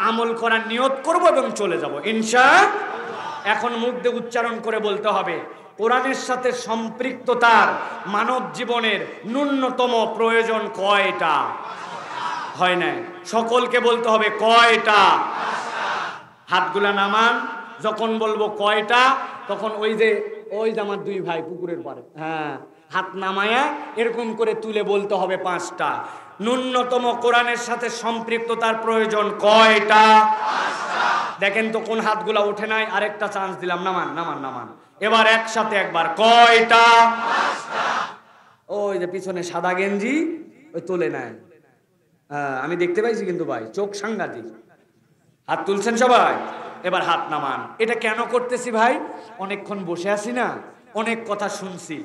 আমল করার নিয়ত করব এবং চলে যাব ইনশাআল্লাহ। এখন মুখ দিয়ে উচ্চারণ করে বলতে হবে, কোরআনের সাথে সম্পৃক্ততার মানব জীবনের ন্যূনতম প্রয়োজন কয়টা? হয় না, সকলকে বলতে হবে কয়টা। হাতগুলা নামান, যখন বলবো কয়টা তখন ওই যে আমার দুই ভাই পুকুরের পারে, হ্যাঁ, হাত নামায়া এরকম করে তুলে বলতে হবে 5টা। ন্যূনতম কোরআনের সাথে সম্পৃক্ততার প্রয়োজন কয়টা? দেখেন তো কোন হাতগুলা ওঠে নাই, আরেকটা চান্স দিলাম, নামান নামান নামান। এবার একসাথে একবার, কয়টা? ওই যে পিছনে সাদা গেঞ্জি, ওই তোলে নাই, আমি দেখতে পাইছি কিন্তু ভাই, চোখ সাংঘাতিক। হাত তুলছেন সবাই? এবার হাত নামান। এটা কেন করতেছি ভাই? অনেকক্ষণ বসে আছি না, অনেক কথা শুনছি,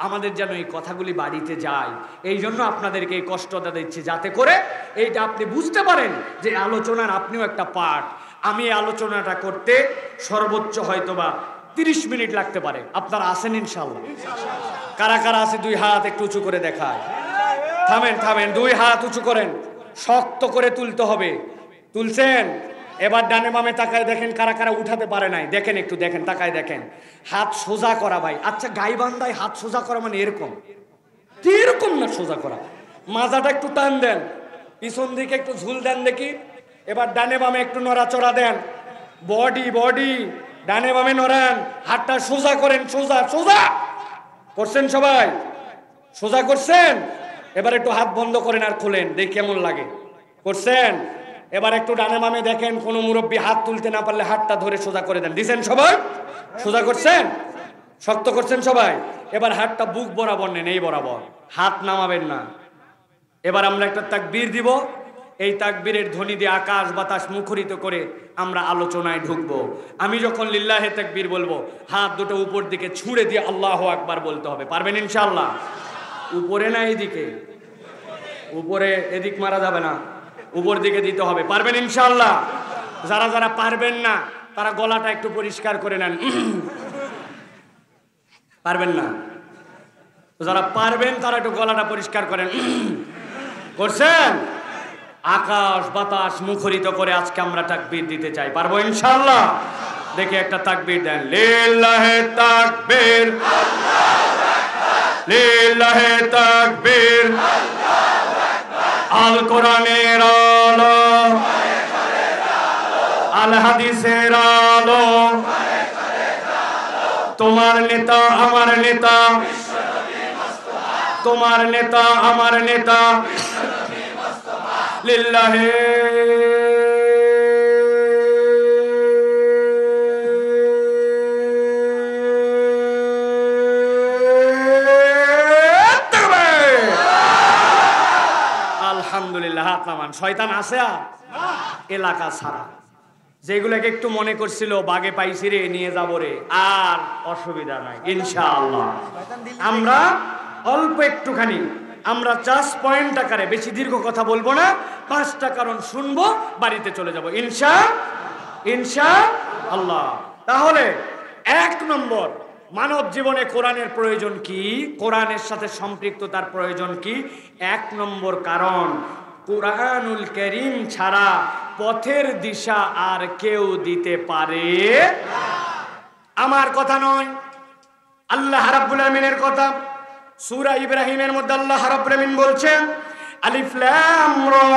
আমাদের যেন এই কথাগুলি বাড়িতে যায়, এই জন্য আপনাদেরকে এই কষ্টটা দিচ্ছি, যাতে করে এইটা আপনি বুঝতে পারেন যে আলোচনার আপনিও একটা পার্ট। আমি এই আলোচনাটা করতে সর্বোচ্চ হয়তোবা 30 মিনিট লাগতে পারে। আপনারা আসেন ইনশাআল্লাহ? কারা কারা আছে দুই হাত একটু উঁচু করে দেখায়। থামেন থামেন, দুই হাত উঁচু করেন, শক্ত করে তুলতে হবে। তুলছেন? এবার ডানে বামে তাকায় দেখেন কারা কারা উঠাতে পারে নাই, দেখেন একটু, দেখেন, তাকায় দেখেন। হাত সোজা করা ভাই। আচ্ছা, গাইবান্ধায় হাত সোজা করা মানে এরকম? এরকম না, সোজা করা। মাজাটা একটু টান দেন, পিছন দিকে একটু ঝুল দেন দেখি। এবার ডানে বামে একটু নড়াচড়া দেন, বডি বডি ডানে বামে নড়ান, হাতটা সোজা করেন, সোজা সোজা করছেন সবাই? সোজা করছেন? এবার একটু হাত বন্ধ করেন আর খোলেন, দেখি কেমন লাগে। করছেন? এবার একটু ডানে বামে দেখেন, কোনো মুরব্বী হাত তুলতে না পারলে হাতটা ধরে সোজা করে দেন। দিছেন সবাই? সোজা করছেন? শক্ত করছেন সবাই? এবার হাতটা বুক বরাবর নেন, এই বরাবর, হাত নামাবেন না। এবার আমরা একটা তাকবীর দিব, এই তাকবীরের ধ্বনি দিয়ে আকাশ বাতাস মুখরিত করে আমরা আলোচনায় ঢুকবো। আমি যখন লিল্লাহে তাকবীর বলবো, হাত দুটো উপর দিকে ছুঁড়ে দিয়ে আল্লাহু আকবার বলতে হবে। পারবেন ইনশাআল্লাহ? উপরে না এদিকে? উপরে, এদিক মারা যাবে না, উপর দিকে দিতে হবে। পারবেন ইনশাআল্লাহ? যারা যারা পারবেন না তারা গলাটা একটু পরিষ্কার করে নেন। পারবেন না? যারা পারবেন তারা একটু গলাটা পরিষ্কার করেন। করছেন? আকাশ বাতাস মুখরিত করে আজকে আমরা তাকবীর দিতে চাই। পারবো ইনশাআল্লাহ? দেখে একটা তাকবীর দেন। লিল্লাহে তাকবীর, লিল্লাহে তাকবীর, আল কোরআনের আলো, আল হাদিসের আলো, তোমার নেতা আমার নেতা, তোমার নেতা আমার নেতা, লিল্লাহে আলহামদুলিল্লাহ। হাত নামান। শয়তান আছে আর এলাকা ছাড়া, যেগুলোকে একটু মনে করছিল বাগে পাইছি রে, নিয়ে যাবো রে, আর অসুবিধা নাই ইনশাআল্লাহ। আমরা অল্প একটুখানি, আমরা জাস্ট পয়েন্ট আকারে, বেশি দীর্ঘ কথা বলবো না, 5টা কারণ শুনবো, বাড়িতে চলে যাব ইনশাআল্লাহ। ইনশাআল্লাহ। তাহলে এক নম্বর মানব জীবনে কোরআনের প্রয়োজন কি, কোরআনের সাথে সম্পৃক্ততার প্রয়োজন কি? এক নম্বর কারণ, কুরআনুল কারীম ছাড়া পথের দিশা আর কেউ দিতে পারে না। আমার কথা নয়, আল্লাহ রাব্বুল আমিনের কথা। সূরা ইব্রাহিমের মধ্যে আল্লাহ রাব্বুল আমিন বলছেন, আলিফ লাম রা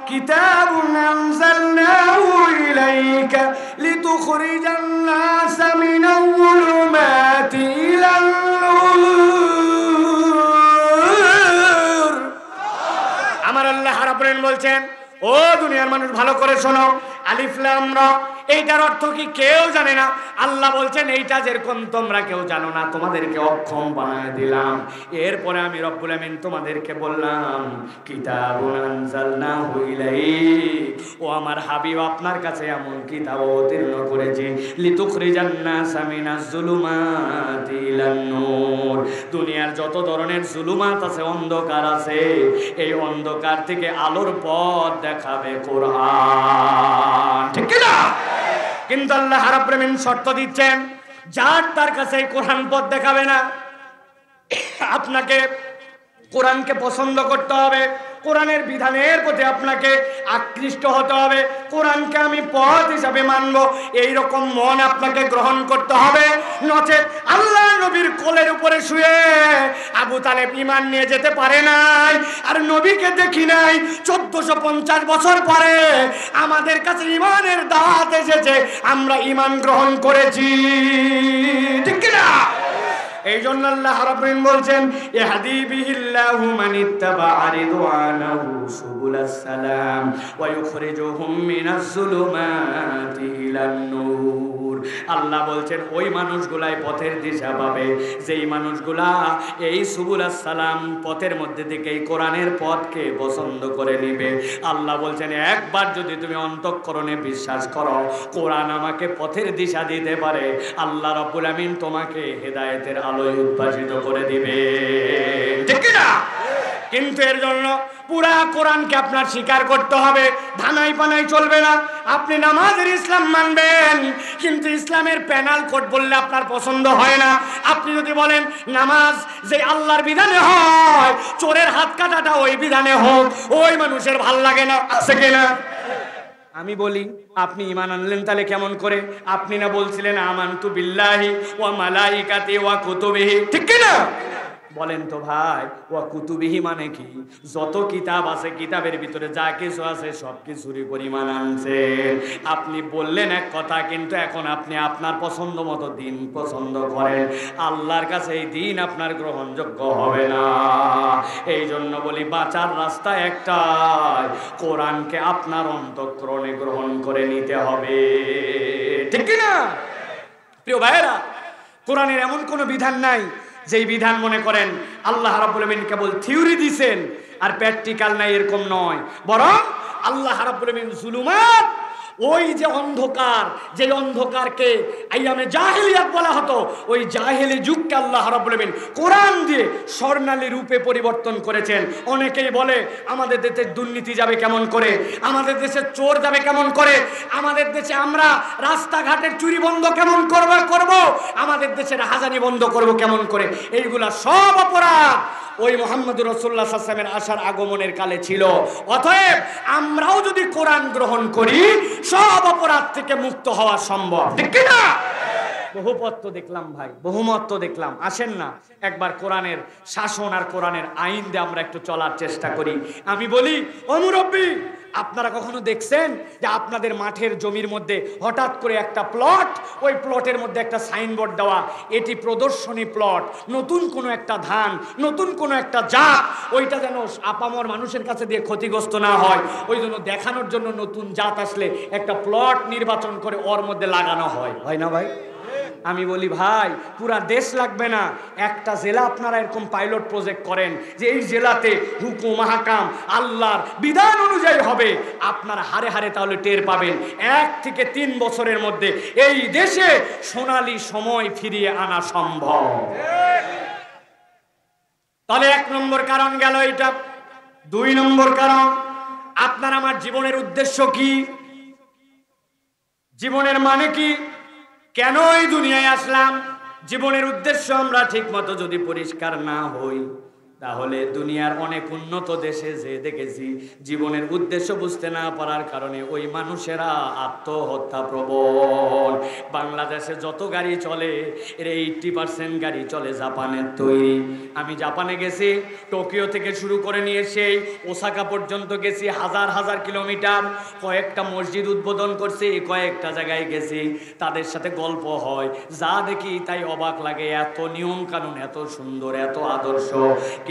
কিতাবুন আনজালনাহু ইলাইকা লিতুখরিজান নাসা মিনাল যুলুমাতি ইলান নূর। আমার আল্লাহ রাব্বুল আমিন বলছেন, ও দুনিয়ার মানুষ ভালো করে শোনো, আলিফ লাম রা এইটার অর্থ কি কেউ জানে না? আল্লাহ বলছেন এইটা যেরকম তোমরা কেউ জানো না, তোমাদেরকে অক্ষম বানায় দিলাম। এরপরে আমি রব্বুল আমিন তোমাদেরকে বললাম, কিতাবুন আনজালনাহু ইলাইক, ও আমার হাবিব আপনার কাছে এমন কিতাব অবতীর্ণ করেছি, লিতুখরিজান নাসা মিনাজ যুলুমাতি ইলান নূর। দুনিয়ার যত ধরনের জুলুমাত আছে, অন্ধকার আছে, এই অন্ধকার থেকে আলোর পথ দেখাবে কোরআন, ঠিক কি না? কিন্তু আল্লাহ রাব্বুল আমিন শর্ত দিচ্ছেন, যার তার কাছে কোরআন পথ দেখাবে না। আপনাকে কোরআনকে পছন্দ করতে হবে, কোরআনের বিধানের প্রতি আপনাকে আকৃষ্ট হতে হবে, কোরআনকে আমি পথ হিসাবে মানব, এই রকম মন আপনাকে গ্রহণ করতে হবে। নচেত আল্লাহ নবীর কোলের উপরে শুয়ে আবু তালেব ঈমান নিয়ে যেতে পারে নাই, আর নবীকে দেখি নাই 1450 বছর পরে আমাদের কাছে ঈমানের দাওয়াত এসেছে, আমরা ঈমান গ্রহণ করেছি, ঠিক কি না? এই জন্য আল্লাহ রাব্বুল আমিন বলছেন, ইহদি বিহিল্লাহু মানিত্তাবা রিদওয়ানাহু সুবুলাস সালাম ওয়া ইউখরিজুহুম মিনাজ যুলুমাতি ইলান নূর। আল্লাহ বলছেন ওই মানুষগুলাই পথের দিশা পাবে, যেই মানুষগুলা এই সুবুলাস সালাম পথের মধ্যে থেকে এই কোরআনের পথকে পছন্দ করে নেবে। আল্লাহ বলছেন একবার যদি তুমি অন্তঃকরণে বিশ্বাস করো কোরআন আমাকে পথের দিশা দিতে পারে, আল্লাহ রাব্বুল আমিন তোমাকে হেদায়েতের আলোয় উদ্ভাসিত করে দিবে, ঠিক না? কিন্তু এর জন্য পুরা কোরআনকে আপনার স্বীকার করতে হবে, ধানাই পানাই চলবে না। আপনি নামাজের ইসলাম মানবেন, কিন্তু ইসলামের প্যানাল কোড বললে আপনার পছন্দ হয় না। আপনি যদি বলেন নামাজ যে আল্লাহর বিধানে হয়, চোরের হাত কাটাটা ওই বিধানে হোক, ওই মানুষের ভাল লাগে না, আছে কিনা? আমি বলি, আপনি ঈমান আনলেন তাহলে কেমন করে? আপনি না বলছিলেন আমানতু বিল্লাহি ওয়া মালাইকাতি ওয়া কুতুবিহি, ঠিক কি না? বলেন তো ভাই, ওয়া কুতুবিহি মানে কি? যত কিতাব আছে, কিতাবের ভিতরে যা কিছু আছে সব কিছুরই পরিমাণ আনছেন। আপনি বললেন এক কথা, কিন্তু এখন আপনি আপনার পছন্দ মতো দিন পছন্দ করেন, আল্লাহর কাছে এই দিন আপনার গ্রহণযোগ্য হবে না। এই জন্য বলি, বাঁচার রাস্তা একটাই, কোরআনকে আপনার অন্তঃকরণে গ্রহণ করে নিতে হবে, ঠিক কি না? প্রিয় ভাইয়েরা, কোরআনের এমন কোনো বিধান নাই যেই বিধান মনে করেন আল্লাহ রাব্বুল আমিন কেবল থিওরি দিয়েছেন আর প্র্যাকটিক্যাল নাই, এরকম নয়। বরং আল্লাহ রাব্বুল আমিন জুলুমাত, ওই যে অন্ধকার, যে অন্ধকারকে আইয়ামে জাহেলিয়াত বলা হতো, ওই জাহেলি যুগকে আল্লাহ রাব্বুল আমিন কোরআন দিয়ে স্বর্ণালী রূপে পরিবর্তন করেছেন। অনেকেই বলে আমাদের দেশে দুর্নীতি যাবে কেমন করে, আমাদের দেশে চোর যাবে কেমন করে, আমাদের দেশে আমরা রাস্তাঘাটের চুরি বন্ধ কেমন করব, আমাদের দেশের হাজানি বন্ধ করব কেমন করে। এইগুলা সব অপরাধ ওই মুহাম্মদুর রাসূলুল্লাহ সাল্লাল্লাহু আলাইহি ওয়াসাল্লামের আসার আগমনের কালে ছিল। অতএব আমরাও যদি কোরআন গ্রহণ করি, সব অপরাধ থেকে মুক্ত হওয়া সম্ভব, ঠিক কি না? বহুপথ তো দেখলাম ভাই, বহুমত তো দেখলাম, আসেন না একবার কোরআনের শাসন আর কোরআনের আইন দিয়ে আমরা একটু চলার চেষ্টা করি। আমি বলি, ও মুরব্বি, আপনারা কখনো দেখছেন যে আপনাদের মাঠের জমির মধ্যে হঠাৎ করে একটা প্লট, ওই প্লটের মধ্যে একটা সাইনবোর্ড দেওয়া, এটি প্রদর্শনী প্লট, নতুন কোনো একটা ধান, নতুন কোনো একটা জাত, ওইটা যেন আপামর মানুষের কাছে দিয়ে ক্ষতিগ্রস্ত না হয়, ওই জন্য দেখানোর জন্য নতুন জাত আসলে একটা প্লট নির্বাচন করে ওর মধ্যে লাগানো হয়, হয় না ভাই? আমি বলি ভাই, পুরা দেশ লাগবে না, একটা জেলা আপনারা এরকম পাইলট প্রজেক্ট করেন যে এই জেলাতে হুকুম হাকাম আল্লাহর বিধান অনুযায়ী হবে, আপনারা হারে হারে তাহলে টের পাবেন 1 থেকে 3 বছরের মধ্যে এই দেশে সোনালী সময় ফিরিয়ে আনা সম্ভব। তাহলে 1 নম্বর কারণ গেল এটা। 2 নম্বর কারণ, আপনার আমার জীবনের উদ্দেশ্য কি? জীবনের মানে কি, কেন এই দুনিয়ায় আসলাম, জীবনের উদ্দেশ্য আমরা ঠিক মতো যদি পরিষ্কার না হই, তাহলে দুনিয়ার অনেক উন্নত দেশে যে দেখেছি জীবনের উদ্দেশ্য বুঝতে না পারার কারণে ওই মানুষেরা আত্মহত্যা প্রবণ। বাংলাদেশে যত গাড়ি চলে এর 80% গাড়ি চলে জাপানের তৈরি। আমি জাপানে গেছি, টোকিও থেকে শুরু করে নিয়ে সেই ওসাকা পর্যন্ত গেছি, হাজার হাজার কিলোমিটার। কয়েকটা মসজিদ উদ্বোধন করছি, কয়েকটা জায়গায় গেছি, তাদের সাথে গল্প হয়, যা দেখি তাই অবাক লাগে। এত নিয়ম কানুন, এত সুন্দর, এত আদর্শ,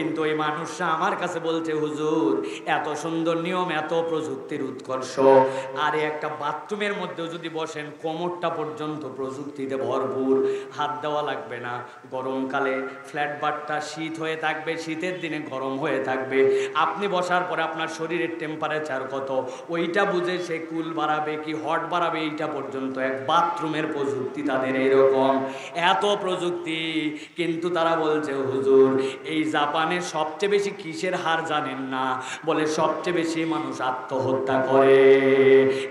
কিন্তু ওই মানুষরা আমার কাছে বলছে, হুজুর এত সুন্দর নিয়ম, এত প্রযুক্তির উৎকর্ষ, আর একটা বাথরুমের মধ্যেও যদি বসেন কোমরটা পর্যন্ত প্রযুক্তিতে ভরপুর, হাত দেওয়া লাগবে না। গরমকালে ফ্ল্যাট বারটা শীত হয়ে থাকবে, শীতের দিনে গরম হয়ে থাকবে, আপনি বসার পরে আপনার শরীরের টেম্পারেচার কত ওইটা বুঝে সে কুল বাড়াবে কি হট বাড়াবে, এইটা পর্যন্ত এক বাথরুমের প্রযুক্তি তাদের এরকম, এত প্রযুক্তি। কিন্তু তারা বলছে, হুজুর এই জাপানে সবচেয়ে বেশি কিসের হার জানেন না? বলে সবচেয়ে বেশি মানুষ আত্মহত্যা করে।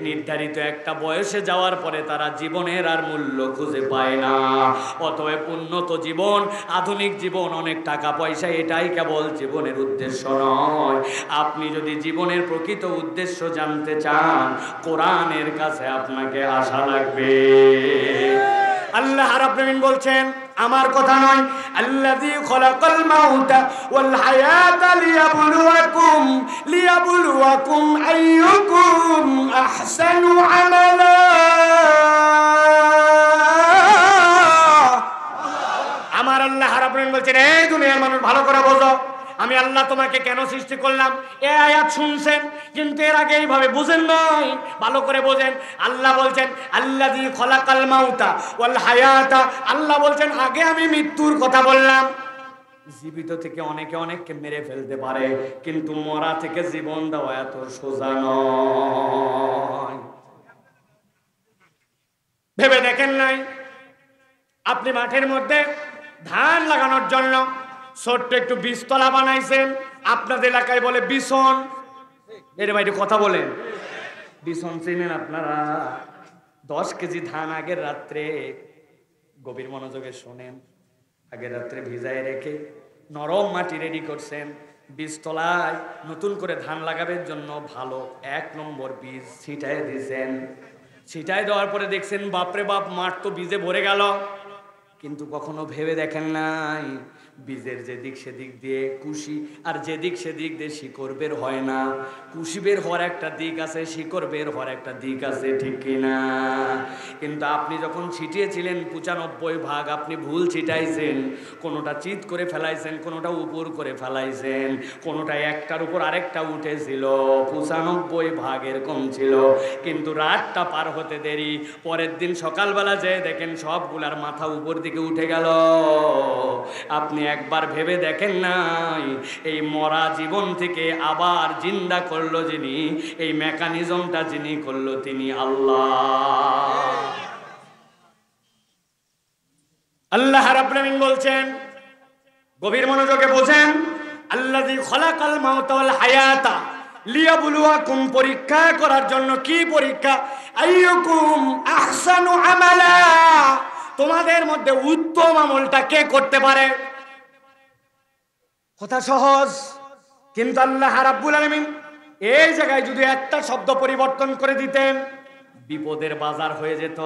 নির্ধারিত একটা বয়সে যাওয়ার পরে তারা জীবনের আর মূল্য খুঁজে পায় না। অতএব উন্নত জীবন, আধুনিক জীবন, অনেক টাকা পয়সা, এটাই কেবল জীবনের উদ্দেশ্য নয়। আপনি যদি জীবনের প্রকৃত উদ্দেশ্য জানতে চান, কোরআনের কাছে আপনাকে আসা লাগবে। আল্লাহ রাব্বুল আলামিন বলছেন, আমার কথা নয়, আল্লাযী খলাকাল মাউতা ওয়াল হায়াতা লিয়াবলুয়াকুম আইয়ুকুম আহসানু আমালা। আমার আল্লাহ রাব্বুল আলামিন বলছেন, এই দুনিয়ার মানুষ ভালো করে বোঝো, আমি আল্লাহ তোমাকে কেন সৃষ্টি করলাম। এ আয়াত শুনছেন কিন্তু এর আগে এইভাবে বুঝেন নাই, ভালো করে বোঝেন। আল্লাহ বলছেন আল্লাযী খলাকাল মাউতা ওয়াল হায়াতা, আল্লাহ বলছেন আগে আমি মৃত্যুর কথা বললাম। জীবিত থেকে অনেকে অনেককে মেরে ফেলতে পারে, কিন্তু মরা থেকে জীবন দেওয়া এত সোজা নয়। ভেবে দেখেন নাই, আপনি মাঠের মধ্যে ধান লাগানোর জন্য ছোট্ট একটু বীজতলা বানাইছেন, আপনাদের এলাকায় বলে বিছন। এর বাইরে কথা বলেন, বিছন চিনেন আপনারা? 10 কেজি ধান আগের রাত্রে, গভীর মনোযোগে শোনেন, আগের রাত্রে ভিজায় রেখে নরম মাটি রেডি করছেন, বীজতলায় নতুন করে ধান লাগাবের জন্য ভালো 1 নম্বর বীজ ছিটায় দিয়েছেন। ছিটায় দেওয়ার পরে দেখছেন, বাপরে বাপ, মাঠ তো বীজে ভরে গেল। কিন্তু কখনো ভেবে দেখেন নাই, বীজের যেদিক সেদিক দিয়ে কুশি, আর যেদিক সেদিক দিয়ে শিকড় বের হয় না। কুশি বের হওয়ার একটা দিক আছে, শিকড় বের হওয়ার একটা দিক আছে, ঠিক কিনা? কিন্তু আপনি যখন ছিটিয়েছিলেন 95 ভাগ আপনি ভুল ছিটাইছেন, কোনোটা চিত করে ফেলাইছেন, কোনোটা উপর করে ফেলাইছেন, কোনোটা একটার উপর আরেকটা উঠেছিল, 95 ভাগ এরকম ছিল। কিন্তু রাতটা পার হতে দেরি, পরের দিন সকালবেলা যেয়ে দেখেন সবগুলার মাথা উপর দিকে উঠে গেল। আপনি একবার ভেবে দেখেন নাই, এই মরা জীবন থেকে আবার জিন্দা করলো যিনি, এই মেকানিজমটা যিনি করলো তিনি আল্লাহ। আল্লাহ রাব্বুল আলামিন বলছেন, গভীর মনোযোগে বোঝেন, আল্লাযী খলাকাল মাউতা ওয়াল হায়াতা লিয়াবলুয়াকুম, পরীক্ষা করার জন্য। কি পরীক্ষা? আইয়ুকুম আহসানু আমালা, তোমাদের মধ্যে উত্তম আমলটা কে করতে পারে। কথা সহজ, কিন্তু আল্লাহ রাব্বুল আলামিন এই জায়গায় যদি একটা শব্দ পরিবর্তন করে দিতেন, বিপদের বাজার হয়ে যেত।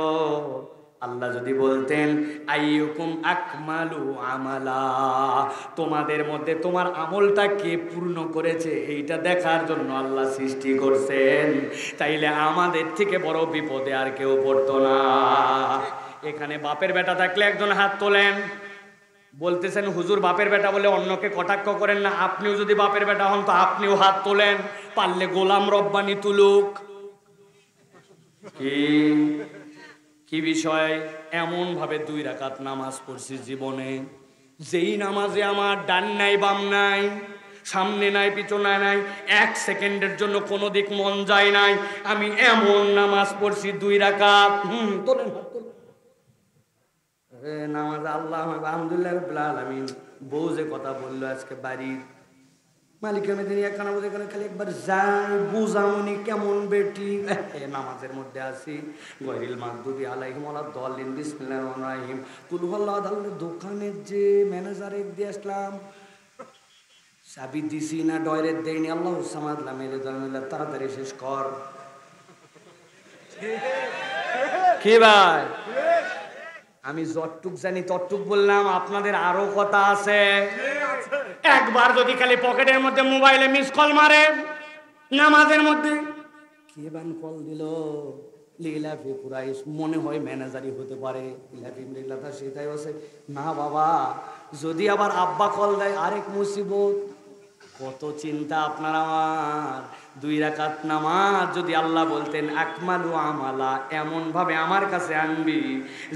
আল্লাহ যদি বলতেন আইয়ুকুম আকমালু আমালা, তোমাদের মধ্যে তোমার আমলটা কে পূর্ণ করেছে এইটা দেখার জন্য আল্লাহ সৃষ্টি করছেন, তাইলে আমাদের থেকে বড় বিপদে আর কেউ পড়তো না। এখানে বাপের বেটা থাকলে একজন হাত তোলেন। বলতেছেন হুজুর বাপের বেটা বলে অন্যকে কটাক্ষ করেন না, আপনিও যদি বাপের বেটা হন তো আপনিও হাত তোলেন, পারলে গোলাম রব্বানি তুলুক। কি বিষয়? এমন ভাবে 2 রাকাত নামাজ পড়ছি জীবনে, যেই নামাজে আমার ডান নাই বাম নাই, সামনে নাই পিছনে নাই, 1 সেকেন্ডের জন্য কোনো দিক মন যায় নাই, আমি এমন নামাজ পড়ছি 2 রাকাত। তোলেন হাত তোলেন। নামাজ আল্লাহ আলহামদুলিল্লাহ রাব্বিল আলামিন। বউ যে কথা বললো আজকে বাড়ি, মালিকের মেদিনী একখানা বোধ এখানে খালি একবার যাই বুঝামনি কেমন বেটি নামাজের মধ্যে আছি গৈরিল মাগদুবি আলাইহিম ওয়ালাদ দাল্লিন বিসমিল্লাহির রহমানির রহিম কুল হুয়াল্লাহু আহাদ। দোকানের যে ম্যানেজারের দিয়ে আসলাম, চাবি দিছি না ডয়ের দেয়নি, আল্লাহু সামাদ লাম ইয়ালিদ ওয়ালাম ইউলাদ, তাড়াতাড়ি শেষ কর। কি ভাই, আমি যতটুক জানি ততটুক বললাম, আপনাদের আরো কথা আছে। একবার যদি খালি পকেটের মধ্যে মোবাইলে মিস কল মারে নামাজের মধ্যে, কে বান কল দিল লিলাফি কুরাইশ, মনে হয় ম্যানেজারই হতে পারে। লিলাফি লিলাতা সেটাই আছে না বাবা, যদি আবার আব্বা কল দেয় আরেক মুসিবত। কত চিন্তা আপনার আমার। 2 রাকাত নামাজ যদি আল্লাহ বলতেন আকমালু আমালা, এমন ভাবে আমার কাছে আনবি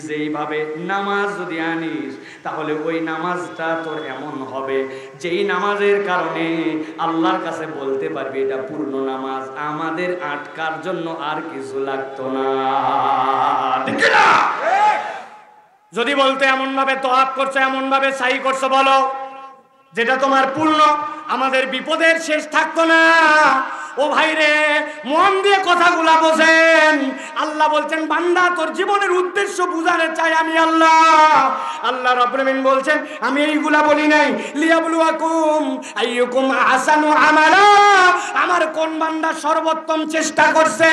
যেইভাবে নামাজ যদি আনিস, তাহলে ওই নামাজটা তোর এমন হবে যেই নামাজের কারণে আল্লাহর কাছে বলতে পারবি এটা পূর্ণ নামাজ, আমাদের আটকার জন্য আর কিছু লাগতো না। ঠিক না? যদি বলতে এমন ভাবে তোয়াব করছো, এমন ভাবে সাই করছো, বলো যেটা তোমার পূর্ণ, আমাদের বিপদের শেষ থাকতো না। ও ভাই রে, মন দিয়ে কথাগুলা বোঝেন। আল্লাহ বলছেন বান্দা তোর জীবনের উদ্দেশ্য বুঝাতে চাই আমি আল্লাহ। আল্লাহ রাব্বুল আলামিন বলছেন আমি এইগুলা বলি নাই লিয়াবলুয়াকুম আইয়ুকুম আহসানু আমালা, আমার কোন বান্দা সর্বোত্তম চেষ্টা করছে,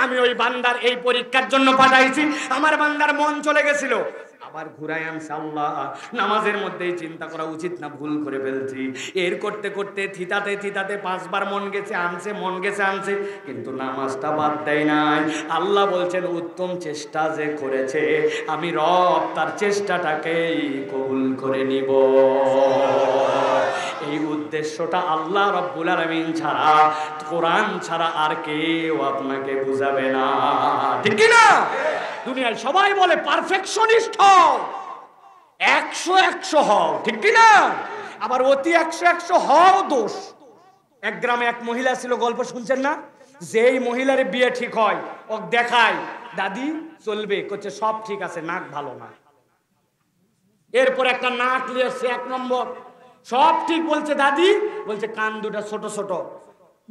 আমি ওই বান্দার এই পরীক্ষার জন্য পাঠাইছি। আমার বান্দার মন চলে গেছিল, আবার ঘুরাই আনছে আল্লাহ। নামাজের মধ্যেই চিন্তা করা উচিত না, ভুল করে ফেলছি। এর করতে করতে থিতাতে থিতাতে 5 বার মন গেছে আনছে, মন গেছে আনছে, কিন্তু নামাজটা বাদ দেয় নাই। আল্লাহ বলছেন উত্তম চেষ্টা যে করেছে, আমি রব তার চেষ্টাটাকেই কবুল করে নিব। এই উদ্দেশ্যটা আল্লাহ রাব্বুল আলামিন ছাড়া, কোরআন ছাড়া আর কেউ আপনাকে বুঝাবে না। ঠিক কি না? দুনিয়ায় সবাই বলে পারফেকশনিস্ট হও, 100 হও, ঠিক কি না? আবার অতি 100 হও দোষ। এক গ্রামে এক মহিলা ছিল, গল্প শুনছেন না? যেই মহিলার বিয়ে ঠিক হয় ও দেখায় দাদি চলবে, করছে সব ঠিক আছে, নাক ভালো না। এরপর একটা নাক লিয়েছে 1 নম্বর, সব ঠিক বলছে দাদি, বলছে কান দুটা ছোট ছোট,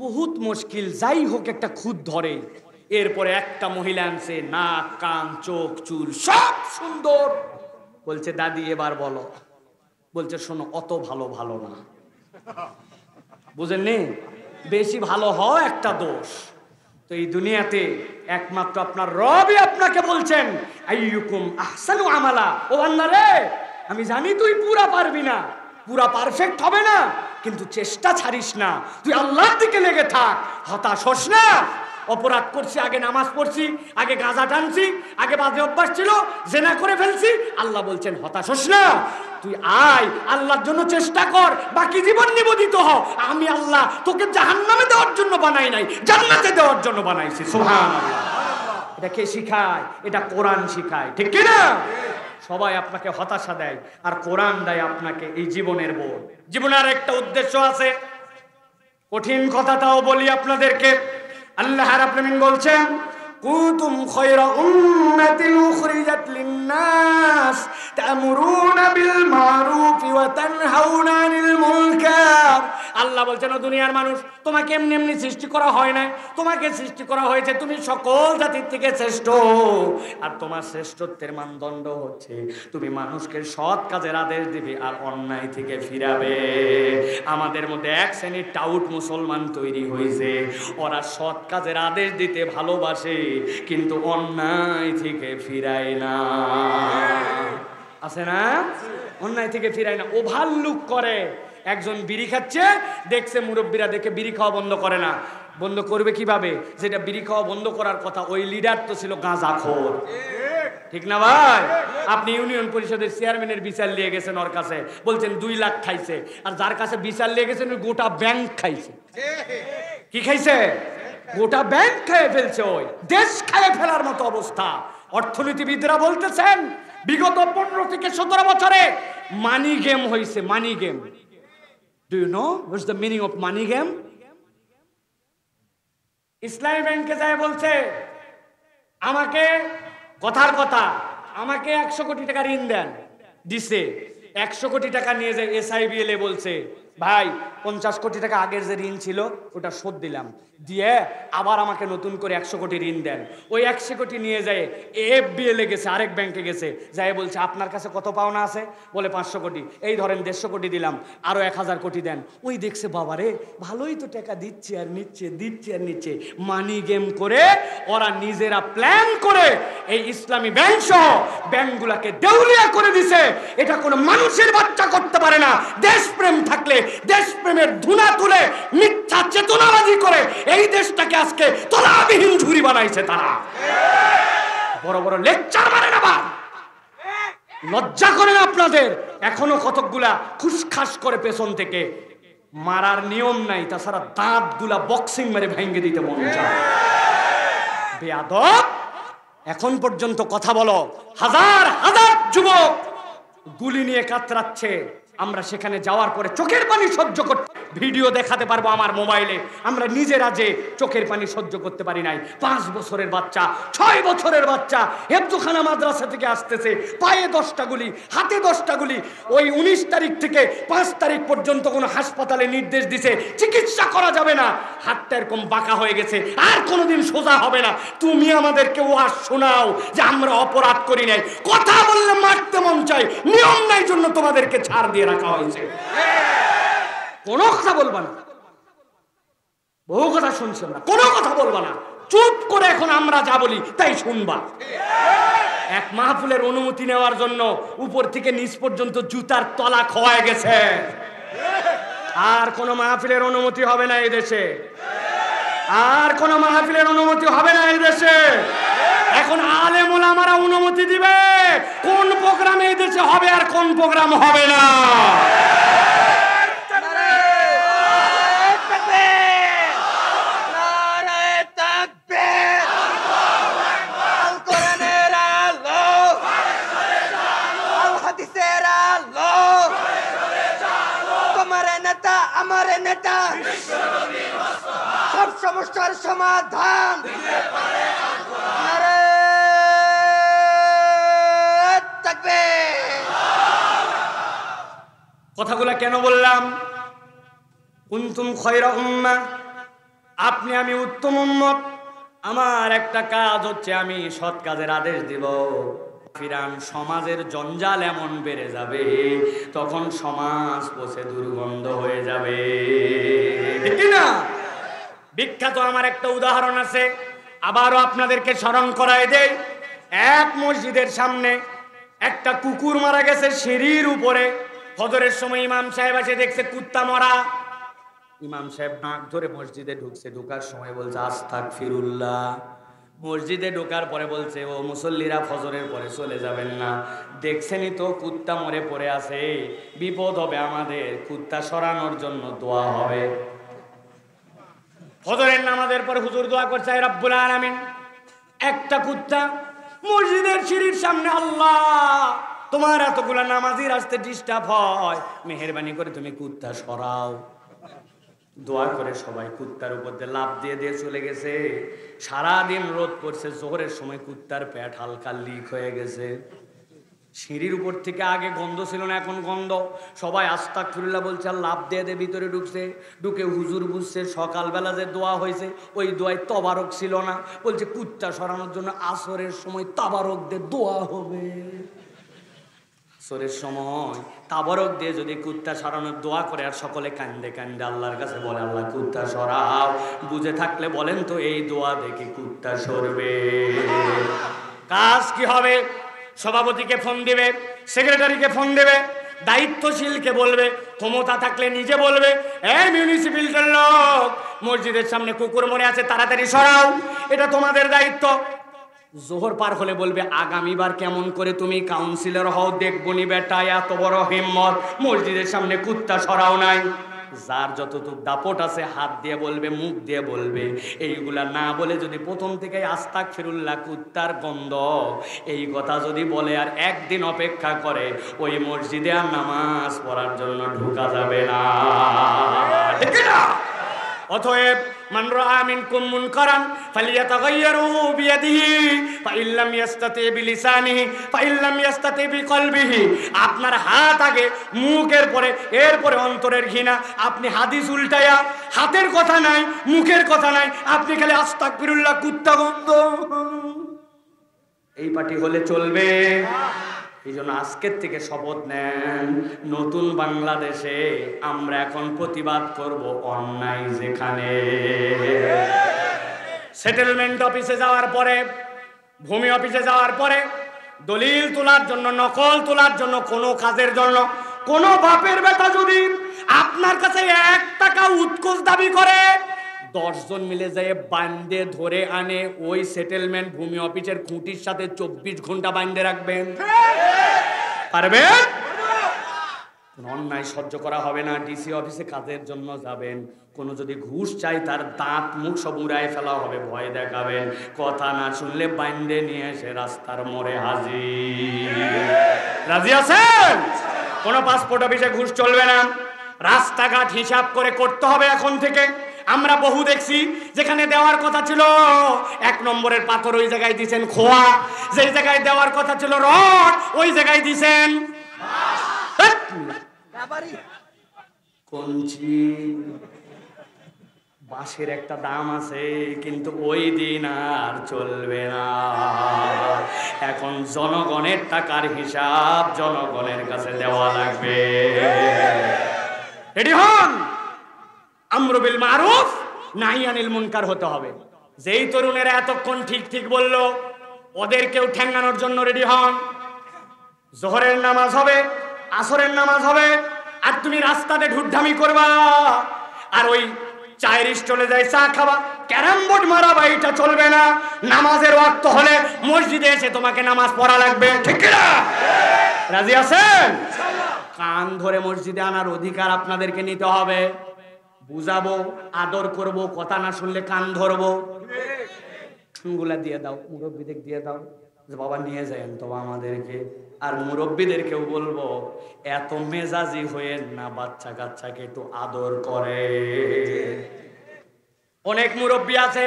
বহুত মুশকিল, যাই হোক একটা খুদ ধরে। এরপরে একটা মহিলা আনছে, নাক কান চোখ চুল সব সুন্দর, বলছে দাদি এবার বলো। বলছে শোনো অত ভালো ভালো না, বুঝেননি? বেশি ভালো হও একটা দোষ। তো এই দুনিয়াতে একমাত্র আপনার রবই আপনাকে বলছেন আইয়ুকুম আহসানু আমালা। ও বান্দা রে, আমি জানি তুই পুরা পারবি না, পুরা পারফেক্ট হবে না, কিন্তু চেষ্টা ছাড়িস না, তুই আল্লাহর দিকে লেগে থাক, হতাশ হোস না। অপরাধ করছি, আগে নামাজ পড়ছি, আগে গাঁজা টানছি, আগে বাজে অভ্যাস ছিল, জেনা করে ফেলছি, আল্লাহ বলছেন হতাশ হোস না, তুই আয় আল্লাহর জন্য চেষ্টা কর, বাকি জীবন নিবেদিত হ। আমি আল্লাহ তোকে জাহান্নামে দেওয়ার জন্য বানাই নাই, জান্নাতে দেওয়ার জন্য বানাইছি। সুবহানাল্লাহ। এটা কে শিখায়? এটা কোরআন শিখায়, ঠিক কি না? সবাই আপনাকে হতাশা দেয়, আর কোরআন দেয় আপনাকে এই জীবনের বোধ। জীবনের একটা উদ্দেশ্য আছে, কঠিন কথাটাও বলি আপনাদেরকে। আল্লাহ রাব্বুল আলামিন বলছেন কুনতুম খায়রা উম্মাতিন উখরিজাত লিন-নাস তা'মুরুনা বিল মারুফি ওয়া তানহাউনা আনিল মুনকার। আল্লাহ বলছেন ও দুনিয়ার মানুষ, তোমাকে এমনি এমনি সৃষ্টি করা হয় না, তোমাকে সৃষ্টি করা হয়েছে তুমি সকল জাতির থেকে শ্রেষ্ঠ। আর তোমার শ্রেষ্ঠত্বের মানদণ্ড হচ্ছে তুমি মানুষকে সৎ কাজের আদেশ দিবে আর অন্যায় থেকে ফিরাবে। আমাদের মধ্যে এক শ্রেণীর টাউট মুসলমান তৈরি হয়েছে, ওরা সৎ কাজের আদেশ দিতে ভালোবাসে কিন্তু অন্যায় থেকে ফিরায় না। আছে না? অন্যায় থেকে ফিরায় না, ওভারলুক করে। একজন বিড়ি খাচ্ছে, দেখছে মুরব্বীরা, দেখে বিড়ি খাওয়া বন্ধ করে না। বন্ধ করবে কিভাবে? যেটা বিড়ি খাওয়া বন্ধ করার কথা, ওই লিডার তো ছিল গাঁজাখোর, ঠিক না ভাই? আপনি ইউনিয়ন পরিষদের চেয়ারম্যানের বিচার নিয়ে গেছেন ওর কাছে, বলছেন 2 লাখ খাইছে, আর যার কাছে বিচার নিয়ে গেছেন ওই গোটা ব্যাংক খাইছে। কি খাইছে? গোটা ব্যাংক খেয়ে ফেলছে, ওই দেশ খেয়ে ফেলার মতো অবস্থা। অর্থনীতিবিদরা বলতেছেন বিগত 15 থেকে 17 বছরে মানি গেম হয়েছে। Money game, do you know what's the meaning of money game? ইসলামী ব্যাংকে যায় বলছে আমাকে, কথার কথা, আমাকে 100 কোটি টাকা ঋণ দেন, দিছে। 100 কোটি টাকা নিয়ে যায় SIBL বলছে ভাই 50 কোটি টাকা আগের যে ঋণ ছিল ওটা শোধ দিলাম, দিয়ে আবার আমাকে নতুন করে 100 কোটি ঋণ দেন। ওই 100 কোটি নিয়ে যায় এফবিএল গেছে, আরেক ব্যাংকে গেছে, যাই বলছে আপনার কাছে কত পাওনা আছে? বলে 500 কোটি। এই ধরেন 150 কোটি দিলাম, আরো 1000 কোটি দেন। ওই দেখছে বাবারে ভালোই তো টাকা দিচ্ছে আর নিচ্ছে, দিচ্ছে আর নিচ্ছে। মানি গেম করে ওরা নিজেরা প্ল্যান করে এই ইসলামী ব্যাংক সহ ব্যাংকগুলোকে দেউলিয়া করে দিছে। এটা কোনো মানুষের বাচ্চা করতে পারে না। দেশপ্রেম থাকলে দেশপ্রেমের ধুনা তুলে মিথ্যা চেতনাবাজি করে এই দেশটাকে আজকে তলাবিহীন ঝুরি বানাইছে তারা। বড় বড় লেকচার মারেন, আবার লজ্জা করে না আপনাদের? এখনো কতকগুলা খুশখাস করে পেছন থেকে মারার নিয়ম নাই, তাছাড়া দাঁত গুলা বক্সিং মেরে ভেঙে দিতে মন চায়। বেয়াদব, এখন পর্যন্ত কথা বলো, হাজার হাজার যুবক গুলি নিয়ে কাতরাচ্ছে। আমরা সেখানে যাওয়ার পরে চোখের পানি সহ্য করতে, ভিডিও দেখাতে পারবো আমার মোবাইলে। আমরা নিজেরা যে চোখের পানি সহ্য করতে পারি নাই। 5 বছরের বাচ্চা, 6 বছরের বাচ্চা হেফজখানা মাদ্রাসা থেকে আসতেছে, পায়ে 10টা গুলি, হাতে 10টা গুলি। ওই 19 তারিখ থেকে 5 তারিখ পর্যন্ত কোনো হাসপাতালে নির্দেশ দিছে চিকিৎসা করা যাবে না। হাতটা এরকম বাঁকা হয়ে গেছে, আর কোনোদিন সোজা হবে না। তুমি আমাদেরকে ওয়াজ শোনাও যে আমরা অপরাধ করি নাই। কথা বললে মারতে মন চাই, নিয়ম নাই জন্য তোমাদেরকে ছাড় দিয়ে রাখা হয়েছে। কোনো কথা বলবা না, বহু কথা শুনছি আমরা, কোনো কথা বলবা না, চুপ করে এখন আমরা যা বলি তাই শুনবা। এক মাহফিলের অনুমতি নেওয়ার জন্য উপর থেকে নিচ পর্যন্ত জুতার তলা খোয়া গেছে। আর কোন মাহফিলের অনুমতি হবে না এই দেশে, আর কোন মাহফিলের অনুমতি হবে না এই দেশে। এখন আলেম ওলামারা অনুমতি দিবে কোন প্রোগ্রাম এই দেশে হবে আর কোন প্রোগ্রাম হবে না। আমার নেতা সব সমস্যার সমাধান। কথাগুলা কেন বললাম? কুনতুম খায়রা উম্মাহ, আপনি আমি উত্তম উম্মত। আমার একটা কাজ হচ্ছে আমি সৎ কাজের আদেশ দিব। ফিরান সমাজের জঞ্জাল এমন বেড়ে যাবে, তখন সমাজ পচে দুর্গন্ধ হয়ে যাবে, ঠিক না? বিখ্যাত আমার একটা উদাহরণ আছে, আবারও আপনাদেরকে স্মরণ করায় দেই। এক মসজিদের সামনে একটা কুকুর মারা গেছে সিঁড়ির উপরে। ফজরের সময় ইমাম সাহেব এসে দেখছে কুত্তা মরা। ইমাম সাহেব নাক ধরে মসজিদে ঢুকছে, ঢোকার সময় বলছে আস্তাগফিরুল্লাহ। মসজিদে ঢোকার পরে বলছে, ও মুসল্লিরা ফজরের পরে চলে যাবেন না, দেখছেনই তো কুত্তা মরে পড়ে আছে, বিপদ হবে আমাদের, কুত্তা সরানোর জন্য দোয়া হবে। ফজরের নামাজের পরে হুজুর দোয়া করছে, রব্বুল আলামিন, একটা কুত্তা মসজিদের সিঁড়ির সামনে, আল্লাহ তোমার এতগুলা নামাজির আসতে ডিস্টার্ব হয়, মেহেরবানি করে তুমি কুত্তা সরাও। দোয়া করে সবাই কুত্তার উপর দিয়ে লাফ দিয়ে দিয়ে চলে গেছে। সারাদিন রোদ পড়ছে, জোহরের সময় কুত্তার পেট হালকা লিক হয়ে গেছে। সিঁড়ির উপর থেকে আগে গন্ধ ছিল না, এখন গন্ধ। সবাই আস্তাগফিরুল্লাহ বলছে আর লাফ দিয়ে দিয়ে ভিতরে ঢুকছে। ঢুকে হুজুর বুঝছে সকালবেলা যে দোয়া হয়েছে ওই দোয়ায় তবারক ছিল না। বলছে কুত্তা সরানোর জন্য আসরের সময় তাবারক দিয়ে দোয়া হবে। আসরের সময় তাবারক দিয়ে যদি কুত্তা সরানোর দোয়া করে আর সকলে কান্দে কান্দে আল্লাহর কাছে বলে, আল্লাহ কুত্তা সরাও, বুঝে থাকলে বলেন তো এই দোয়া দেখে কুত্তা সরবে? কাজ কি হবে? সভাপতিকে ফোন দিবে, সেক্রেটারিকে ফোন দেবে, দায়িত্বশীলকে বলবে, ক্ষমতা থাকলে নিজে বলবে, এই মিউনিসিপ্যালিটির লোক মসজিদের সামনে কুকুর মরে আছে, তাড়াতাড়ি সরাও, এটা তোমাদের দায়িত্ব। জোহর পার হলে বলবে, আগামীবার কেমন করে তুমি কাউন্সিলর হও দেখবনি বেটা, এত বড় হিম্মত, মসজিদের সামনে কুত্তা সরাও নাই। যার যতটুক দাপট আছে হাত দিয়ে বলবে, মুখ দিয়ে বলবে। এইগুলা না বলে যদি প্রথম থেকে আস্তাগফিরুল্লাহ কুত্তার গন্ধ এই কথা যদি বলে আর একদিন অপেক্ষা করে, ওই মসজিদে আর নামাজ পড়ার জন্য ঢোকা যাবে না, ঠিক না? অতএব মান রাআ মিনকুম মুনকারান ফালিয়াতাগায়্যারু বিয়াদিহি ফাইন লাম ইয়াস্তাতি বিলিসানিহি ফাইন লাম ইয়াস্তাতি বিকলবিহি। আপনার হাত আগে, মুখের পরে, এরপরে অন্তরের ঘৃণা। আপনি হাদিস উল্টায়া, হাতের কথা নাই, মুখের কথা নাই, আপনি খালি আস্তাগফিরুল্লাহ, কুত্তা গন্ধ, এই পার্টি হলে চলবে? এই জন্য আজকের থেকে শপথ নেন, নতুন বাংলাদেশে আমরা এখন প্রতিবাদ করব অন্যায় যেখানে। সেটেলমেন্ট অফিসে যাওয়ার পরে, ভূমি অফিসে যাওয়ার পরে দলিল তোলার জন্য, নকল তোলার জন্য, কোনো কাজের জন্য কোন বাপের বেটা যদি আপনার কাছে 1 টাকা উৎকোচ দাবি করে, 10 জন মিলে যায় বান্ধে ধরে আনে ওই সেটেলমেন্ট ভূমি অফিসের খুঁটির সাথে 24 ঘন্টা বান্ধে রাখবেন। পারবেন? অন্যায় সহ্য করা হবে না। ডিসি অফিসে কাজের জন্য যাবেন, কোনো যদি ঘুষ চাই তার দাঁত মুখ সব উড়ায় ফেলা হবে, ভয় দেখাবেন। কথা না শুনলে বান্ধে নিয়ে এসে রাস্তার মোড়ে হাজির। রাজি আছেন? কোনো পাসপোর্ট অফিসে ঘুষ চলবে না। রাস্তাঘাট হিসাব করে করতে হবে এখন থেকে। আমরা বহু দেখছি যেখানে দেওয়ার কথা ছিল 1 নম্বরের পাথর, ওই জায়গায় দিয়েছেন খোয়া। যেই জায়গায় দেওয়ার কথা ছিল রড, ওই জায়গায় দিয়েছেন কঞ্চি। বাঁশের একটা দাম আছে, কিন্তু ওই দিন আর চলবে না। এখন জনগণের টাকার হিসাব জনগণের কাছে দেওয়া লাগবে। রেডি হন। আমরু বিল মারুফ নাহি আনিল মুনকার হতে হবে। যেই তরুণেরা এতক্ষণ ঠিক ঠিক বলল, ওদেরকেও ঠ্যাঙ্গানোর জন্য রেডি হন। জোহরের নামাজ হবে, আসরের নামাজ হবে, আর তুমি রাস্তাতে ঢুড্ঢামি করবা, আর ওই চায়ের স্টলে যায় চা খাবা, ক্যারাম বোর্ড মারাবা, এটা চলবে না। নামাজের ওয়াক্ত হলে মসজিদে এসে তোমাকে নামাজ পড়া লাগবে, ঠিক না? রাজি আছেন? কান ধরে মসজিদে আনার অধিকার আপনাদেরকে নিতে হবে। বুঝাবো, আদর করব, কথা না শুনলে কান ধরবো। গুলা দিয়ে দাও, মুরব্বীদের দিয়ে দাও, যে বাবা নিয়ে যায়েন তো আমাদেরকে। আর মুরব্বীদেরকেও বলবো, এত মেজাজি হয়েন না, বাচ্চা কাচ্চাকে একটু আদর করে। অনেক মুরব্বী আছে,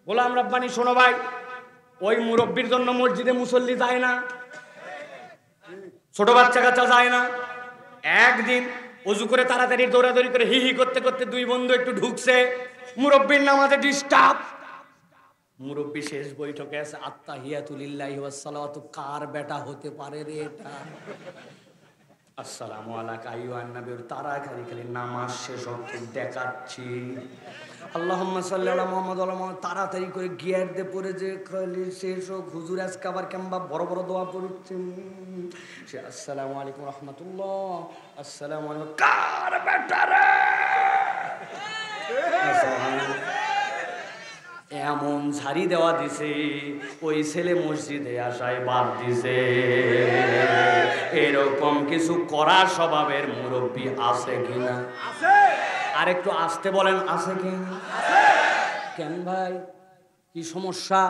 গোলাম রব্বানি শোনো ভাই, ওই মুরব্বীর জন্য মসজিদে মুসল্লি যায় না, ছোট বাচ্চা কাচ্চা যায় না। একদিন অজু করে তাড়াতাড়ি দৌড়াদৌড়ি করে হি হি করতে করতে 2 বন্ধু একটু ঢুকছে, মুরব্বীর নামাজে ডিস্টার্ব। মুরব্বী শেষ বৈঠকে আছে, আত্তাহিয়াতুলিল্লাহি ওয়াস সালাওয়াতু, কার বেটা হতে পারে রে এটা? আসসালামু আলাইকা আইয়ুহান নবী, তাড়াতাড়ি খালি নামাজ শেষ হতে দেখাচ্ছি। আল্লাহুম্মা সাল্লি আলা মুহাম্মাদ ওয়া আলা মুহাম্মাদ, তাড়াতাড়ি করে গিয়ার দিয়ে পড়ে যে খালি শেষ হোক। হুজুর আজকে আবার কেমবা বড় বড় দোয়া পড়ছেন, সে আসসালামু আলাইকুম রাহমাতুল্লাহ, আসসালামু আলাইকুম, কার বেটা রে? এমন ঝাড়ি দেওয়া দিছে, ওই ছেলে মসজিদে আসায় বাদ দিছে। এরকম কিছু করা স্বভাবের মুরব্বী আছে কিনা? আর একটু আসতে বলেন, আছে কিনা? কেন ভাই, কি সমস্যা?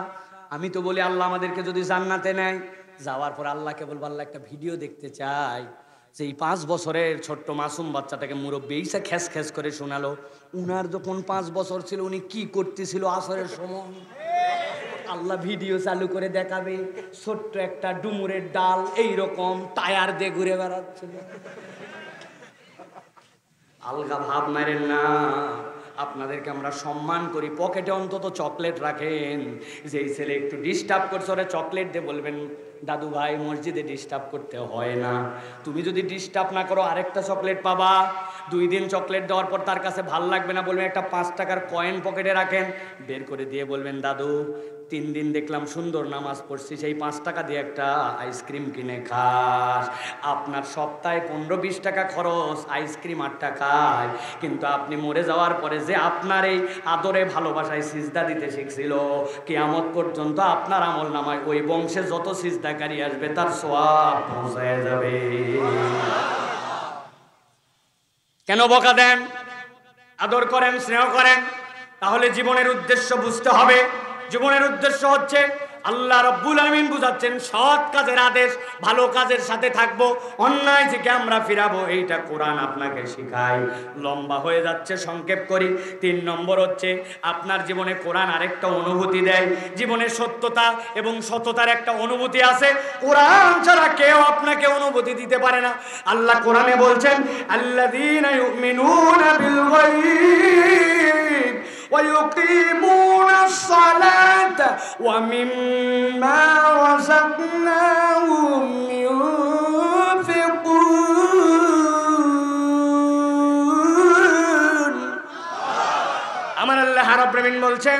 আমি তো বলি, আল্লাহ আমাদেরকে যদি জান্নাতে নেয়, যাওয়ার পর আল্লাহকে বলবো, আল্লাহ একটা ভিডিও দেখতে চাই, যে এই 5 বছরের ছোট্ট মাসুম বাচ্চাটাকে মুরব্বী এইসা খ্যাস খ্যাস করে শোনালো, উনার যখন 5 বছর ছিল উনি কি করতেছিল আসরের সময়। আল্লাহ ভিডিও চালু করে দেখাবে, ছোট্ট একটা ডুমুরের ডাল এইরকম টায়ার দিয়ে ঘুরে বেড়াচ্ছিল। আলগা ভাব মারেন না, আপনাদেরকে আমরা সম্মান করি। পকেটে অন্তত চকলেট রাখেন। যেই ছেলে একটু ডিস্টার্ব করছে, ওরা চকলেট দিয়ে বলবেন, দাদু ভাই মসজিদে ডিস্টার্ব করতে হয় না। তুমি যদি ডিস্টার্ব না করো, আরেকটা চকলেট পাবা। 2 দিন চকলেট দেওয়ার পর তার কাছে ভাল লাগবে না, বলবেন একটা 5 টাকার কয়েন পকেটে রাখেন, বের করে দিয়ে বলবেন, দাদু 3 দিন দেখলাম সুন্দর নামাজ পড়ছি, সেই 5 টাকা দিয়ে একটা আইসক্রিম কিনে খাস। আপনার সপ্তাহে 15-20 টাকা খরচ, আইসক্রিম 8 টাকায়। কিন্তু আপনি মরে যাওয়ার পরে যে আপনার এই আদরে ভালোবাসায় সিজদা দিতে শিখছিল, কিয়ামত পর্যন্ত আপনার আমল নামায় ওই বংশে যত সিজদাকারী আসবে তার সওয়াব পৌঁছায় যাবে। কেন বকা দেন? আদর করেন, স্নেহ করেন। তাহলে জীবনের উদ্দেশ্য বুঝতে হবে। জীবনের উদ্দেশ্য হচ্ছে আল্লাহ রাব্বুল আলামিন বুঝাচ্ছেন সৎ কাজের আদেশ, ভালো কাজের সাথে থাকবো, অন্যায় থেকে আমরা ফিরাবো, এইটা কোরআন আপনাকে শেখায়। লম্বা হয়ে যাচ্ছে, সংক্ষেপ করি। 3 নম্বর হচ্ছে আপনার জীবনে কোরআন আরেকটা অনুভূতি দেয়। জীবনে সত্যতা এবং সততার একটা অনুভূতি আছে, কোরআন ছাড়া কেউ আপনাকে অনুভূতি দিতে পারে না। আল্লাহ কোরআনে বলছেন আল্লাযীনা ইউমিনুনা বিল গায়ব ওয়া ইউকিমুনাস সালাতা ওয়া মিম্মা রাযাকনাহুম ইউনফিকুন। আমার আল্লাহ রাব্বুল আলামিন বলছেন,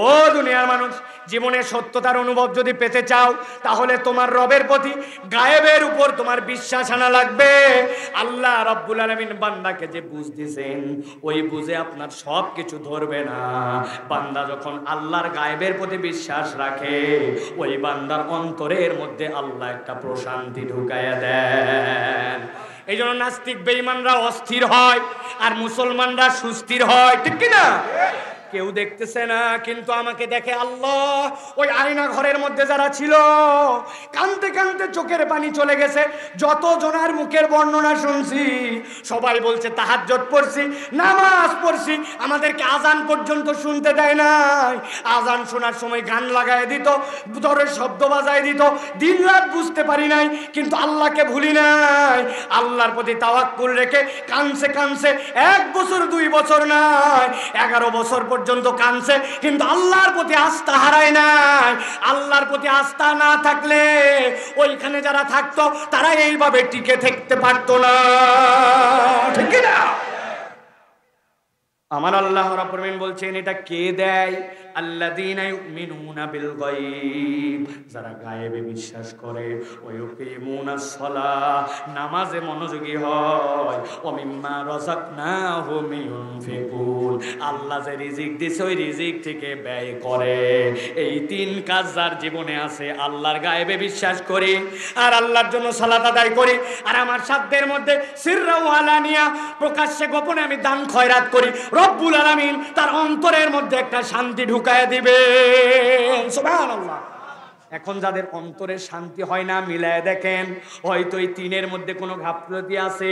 ও দুনিয়ার মানুষ, জীবনে সত্যতার অনুভব যদি পেতে চাও, তাহলে তোমার রবের প্রতি গায়েবের উপর তোমার বিশ্বাস আনা লাগবে। আল্লাহ রাব্বুল আলামিন বান্দাকে যে বুঝ দিয়েছেন, ওই বুঝে আপনার সব কিছু ধরবে না। বান্দা যখন আল্লাহর গায়েবের প্রতি বিশ্বাস রাখে, ওই বান্দার অন্তরের মধ্যে আল্লাহ একটা প্রশান্তি ঢুকাইয়া দেন। এই জন্য নাস্তিক বেঈমানরা অস্থির হয় আর মুসলমানরা সুস্থির হয়, ঠিক কি না? কেউ দেখতেছে না, কিন্তু আমাকে দেখে আল্লাহ। ওই আয়না ঘরের মধ্যে যারা ছিল, কাঁদতে কাঁদতে চোখের পানি চলে গেছে। যত জনার মুখের বর্ণনা শুনছি, সবাই বলছে তাহাজ্জুদ পড়ছি, নামাজ পড়ছি, আমাদেরকে আজান পর্যন্ত শুনতে দেয় নাই। আজান শোনার সময় গান লাগায় দিত, দরের শব্দ বাজায় দিত, দিন রাত বুঝতে পারি নাই, কিন্তু আল্লাহকে ভুলি নাই। আল্লাহর প্রতি তাওয়াক্কুল রেখে কানছে কানছে, 1 বছর 2 বছর নয়, 11 বছর পর্যন্ত কানছে, কিন্তু আল্লাহর প্রতি আস্থা হারায় নাই। আল্লাহর প্রতি আস্থা না থাকলে ওইখানে যারা থাকতো তারা এইভাবে টিকে থাকতে পারতো না, ঠিক না? আমার আল্লাহ রাব্বুল আলামিন বলছেন, এটা কে দেয়? আল্লাযীনা ইউমিনুনা বিল গায়ব, যারা গায়েবে বিশ্বাস করে, ওয়া ইউকিমুনাস সালাহ, নামাজে মনোযোগী হয়, ওয়া মিম্মা রাযাকনাহুম ইউনফিকুন, আল্লাহ যে রিজিক দিয়েছে ওই রিজিক থেকে ব্যয় করে। এই 3 কাজ যার জীবনে আছে, আল্লাহর গায়েবে বিশ্বাস করি, আর আল্লাহর জন্য সালাত আদায় করি, আর আমার সাধ্যের মধ্যে সিররা ওয়া আলানিয়া, প্রকাশ্যে গোপনে আমি দান খয়রাত করি, রব্বুল আলামিন তার অন্তরের মধ্যে একটা শান্তি ঢুকায় দিবেন। সুবহানাল্লাহ। এখন যাদের অন্তরে শান্তি হয় না, মিলায় দেখেন, হয়তো এই 3-এর মধ্যে কোনো গাফলতি আছে।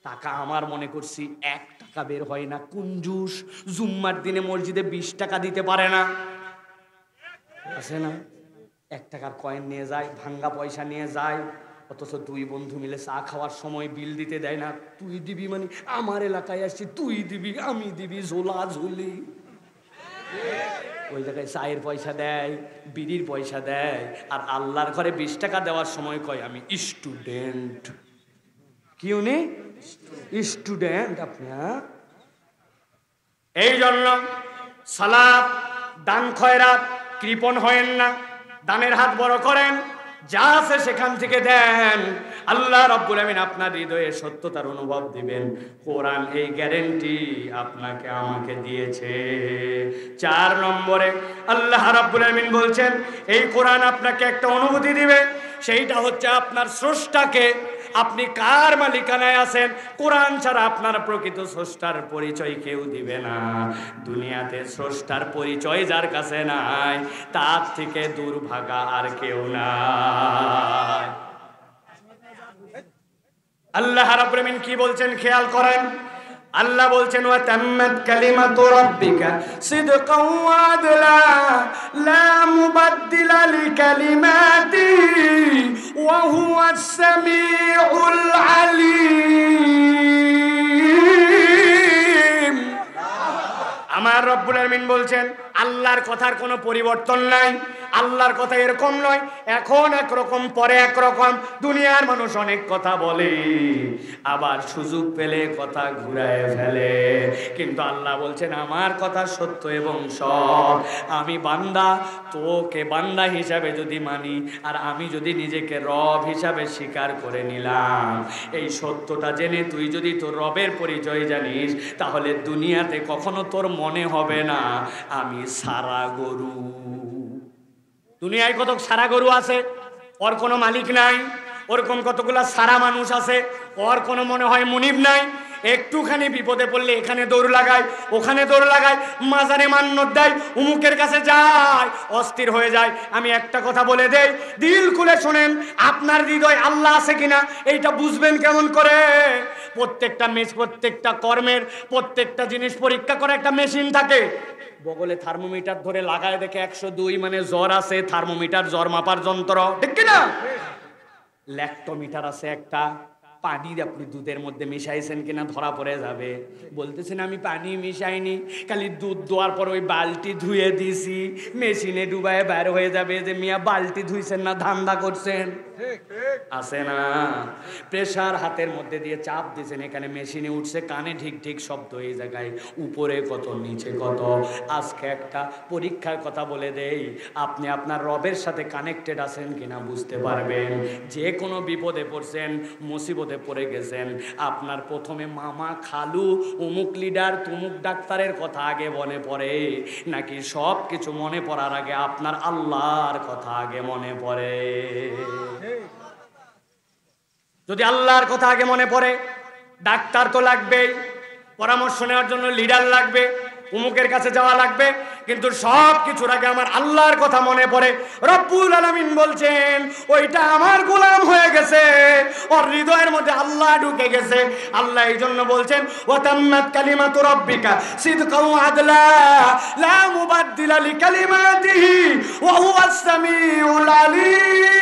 টাকা আমার মনে করছি 1 টাকা বের হয় না, কুঞ্জুস, জুম্মার দিনে মসজিদে 20 টাকা দিতে পারে না, আছে না? 1 টাকার কয়েন নিয়ে যায়, ভাঙ্গা পয়সা নিয়ে যায়, অথচ 2 বন্ধু মিলে চা খাওয়ার সময় বিল দিতে দেয় না। তুই দিবি মানে, আমার এলাকায় আসছি, তুই দিবি, আমি দিবি, ঝোলা ঝুলি। ওই জায়গায় চায়ের পয়সা দেয়, বিড়ির পয়সা দেয়, আর আল্লাহর ঘরে 20 টাকা দেওয়ার সময় কয় আমি স্টুডেন্ট। কি উনি স্টুডেন্ট? আপনি এই জন্য সালাত, দান খয়রাত, কৃপণ হয়েন না, দানের হাত বড় করেন, যা আছে সেখান থেকে দেন। আল্লাহ রাব্বুল আমিন আপনার হৃদয়ে সত্যতার অনুভব দিবেন। কোরআন এই গ্যারান্টি আপনাকে আমাকে দিয়েছে। 4 নম্বরে আল্লাহ রাব্বুল আমিন বলছেন, এই কোরআন আপনাকে একটা অনুভূতি দিবে, সেইটা হচ্ছে আপনার স্রষ্টাকে, আপনি কার মালিকানায় আছেন। কোরআন ছাড়া আপনার প্রকৃত স্রষ্টার পরিচয় কেউ দিবে না। দুনিয়াতে স্রষ্টার পরিচয় যার কাছে নাই, তার থেকে দুর্ভাগা আর কেউ নাই। আল্লাহ রাব্বুল আমিন কি বলছেন খেয়াল করেন। আল্লাহ বলছেন, ওয়া তাম্মাত কালিমাতু রাব্বিকা সিদকাও ওয়া আদলা লা মুবাদদিলা লিকালিমাতিহি ওয়া হুয়াস সামিউল আলিম। আমার রব্বুল আলামিন বলছেন, আল্লাহর কথার কোনো পরিবর্তন নাই। আল্লাহর কথা এরকম নয়, এখন একরকম পরে একরকম। দুনিয়ার মানুষ অনেক কথা বলে, আবার সুযোগ পেলে কথা ঘুরায় ফেলে, কিন্তু আল্লাহ বলছেন আমার কথা সত্য এবং সৎ। আমি বান্দা, তোকে বান্দা হিসাবে যদি মানি, আর আমি যদি নিজেকে রব হিসাবে স্বীকার করে নিলাম, এই সত্যটা জেনে তুই যদি তোর রবের পরিচয় জানিস, তাহলে দুনিয়াতে কখনো তোর মনে হবে না আমি সারা গরু। দুনিয়ায় কত সারা গরু আছে, ওর কোনো মালিক নাই। ওরকম কতগুলা সারা মানুষ আছে, ওর কোনো মনে হয় মুনিব নাই। একটুখানি বিপদে পড়লে এখানে দৌড় লাগায়, ওখানে দৌড় লাগায়, মাজারে মান্নত দেয়, উমুকের কাছে যায়, অস্থির হয়ে যায়। আমি একটা কথা বলে দেই, দিল খুলে শোনেন, আপনার হৃদয় আল্লাহ আছে কিনা এইটা বুঝবেন কেমন করে? প্রত্যেকটা কর্মের প্রত্যেকটা জিনিস পরীক্ষা করে একটা মেশিন থাকে, বগলে থার্মোমিটার ধরে লাগায়, দেখে 102 মানে জ্বর আছে, থার্মোমিটার জ্বর মাপার যন্ত্র, ঠিক কিনা? ল্যাক্টোমিটার আছে একটা, পানি আপনি দুধের মধ্যে মিশাইছেন কিনা ধরা পড়ে যাবে। বলতেছেন আমি পানি মিশাইনি, খালি দুধ দোয়ার পর ওই বালতি ধুয়ে দিছি, মেশিনে ডুবায় বের হয়ে যাবে যে মিয়া বালতি ধুইছেন না ধান্দা করছেন। আছে না? প্রেসার হাতের মধ্যে দিয়ে চাপ দিয়েছেন, এখানে মেশিনে উঠছে, কানে ঠিক ঠিক শব্দ এই জায়গায়, উপরে কত নিচে কত। আজকে একটা পরীক্ষার কথা বলে দেই, আপনি আপনার রবের সাথে কানেক্টেড আছেন কিনা বুঝতে পারবেন। যে কোনো বিপদে পড়ছেন, মুসিবতে পড়ে গেছেন, আপনার প্রথমে মামা খালু অমুক লিডার তুমুক ডাক্তারের কথা আগে মনে পড়ে, নাকি সব কিছু মনে পড়ার আগে আপনার আল্লাহর কথা আগে মনে পড়ে? যদি আল্লাহর কথা আগে মনে পড়ে, ডাক্তার তো লাগবেই, পরামর্শ নেওয়ার জন্য লিডার লাগবে, উমুকের কাছে যাওয়া লাগবে, কিন্তু সব কিছুর আগে আমার আল্লাহর কথা মনে পড়ে। রব্বুল আলামিন বলছেন ওইটা আমার গোলাম হয়ে গেছে, ওর হৃদয়ের মধ্যে আল্লাহ ঢুকে গেছে। আল্লাহ এই জন্য বলছেন ওয়াতাম্মাত কালিমাতু রাব্বিকা সিদকাও আদলা লা মুবাদদিলা লিকালিমাতিহি ওয়া হুয়াস সামিউল আলিম।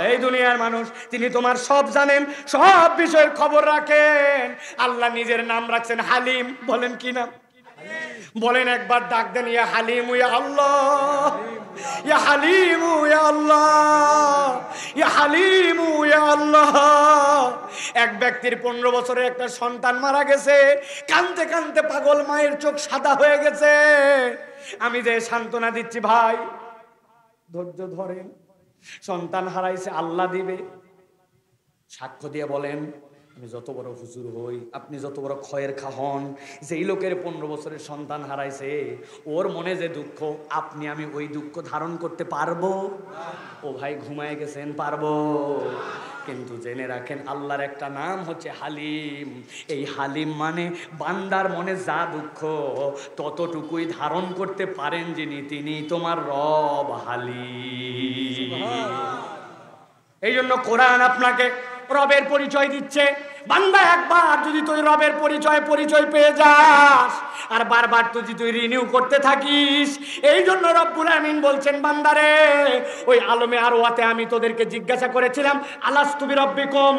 এই দুনিয়ার মানুষ, তিনি তোমার সব জানেন, সব বিষয়ের খবর রাখেন। আল্লাহ নিজের নাম রাখছেন হালিম। বলেন কি নাম? বলেন একবার, ডাক দেন ইয়া হালিম ইয়া আল্লাহ, ইয়া হালিম ইয়া আল্লাহ, ইয়া হালিম ইয়া আল্লাহ। এক ব্যক্তির 15 বছরের একটা সন্তান মারা গেছে, কাঁদতে কাঁদতে পাগল, মায়ের চোখ সাদা হয়ে গেছে। আমি যে সান্ত্বনা দিচ্ছি, ভাই ধৈর্য ধরেন, সন্তান হারাইছে, আল্লাহ দিবে। সাক্ষ্য দিয়ে বলেন, আমি যত বড় হুজুর হই, আপনি যত বড় খয়ের খা হন, যেই লোকের 15 বছরের সন্তান হারাইছে, ওর মনে যে দুঃখ, আপনি আমি ওই দুঃখ ধারণ করতে পারবো? ও ভাই ঘুমায় গেছেন, পারবো? কিন্তু জেনে রাখেন, আল্লাহর একটা নাম হচ্ছে হালিম। এই হালিম মানে বান্দার মনে যা দুঃখ ততটুকুই ধারণ করতে পারেন যিনি, তিনি তোমার রব হালিম। এই জন্য কোরআন আপনাকে রবের পরিচয় দিচ্ছে। বান্দা একবার যদি তুই রবের পরিচয় পেয়ে যাস, আর বারবার তুই রিনিউ করতে থাকিস। এই জন্য রব্বুল আমিন বলছেন, বান্দারে ওই আলমে আরওয়াতে আমি তোদেরকে জিজ্ঞাসা করেছিলাম আলাস্তু বিরাব্বিকুম,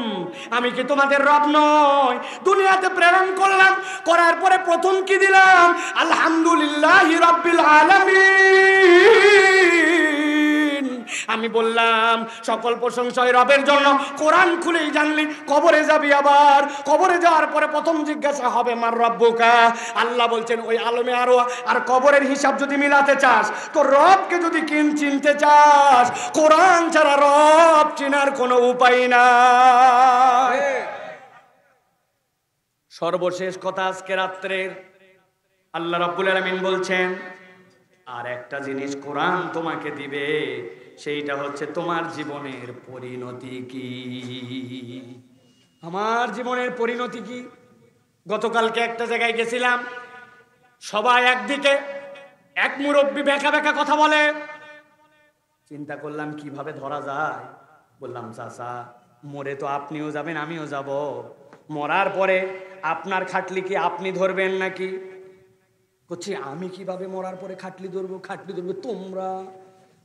আমি কি তোমাদের রব নয়? দুনিয়াতে প্রেরণ করলাম, করার পরে প্রথম কি দিলাম? আলহামদুলিল্লাহি রাব্বিল আলামিন। আমি বললাম সকল প্রশংসা রবের জন্য। কোরআন খুলেই জানলি কবরে যাবি, আবার কবরে যাওয়ার পরে প্রথম জিজ্ঞাসা হবে মার রব্বুকা। আল্লাহ বলছেন ওই আলমে আরো আর কবরের হিসাব যদি মিলাতে চাস, তো রবকে যদি চিনতে চাস, কোরআন ছাড়া রব চিনার কোনো উপায় নাই। সর্বশেষ কথা আজকে রাত্রের, আল্লাহ রাব্বুল আলামিন বলছেন আর একটা জিনিস কোরআন তোমাকে দিবে, সেইটা হচ্ছে তোমার জীবনের পরিণতি কি। আমার জীবনের পরিণতি কি? গতকালকে একটা জায়গায় গেছিলাম, সবাই একদিকে, এক মুরব্বী বেঁকা বেঁকা কথা বলে। চিন্তা করলাম কিভাবে ধরা যায়। বললাম চাচা, মরে তো আপনিও যাবেন, আমিও যাব, মরার পরে আপনার খাটলি কি আপনি ধরবেন নাকি? করছি আমি কিভাবে মরার পরে খাটলি ধরবো? খাটলি ধরবে তোমরা।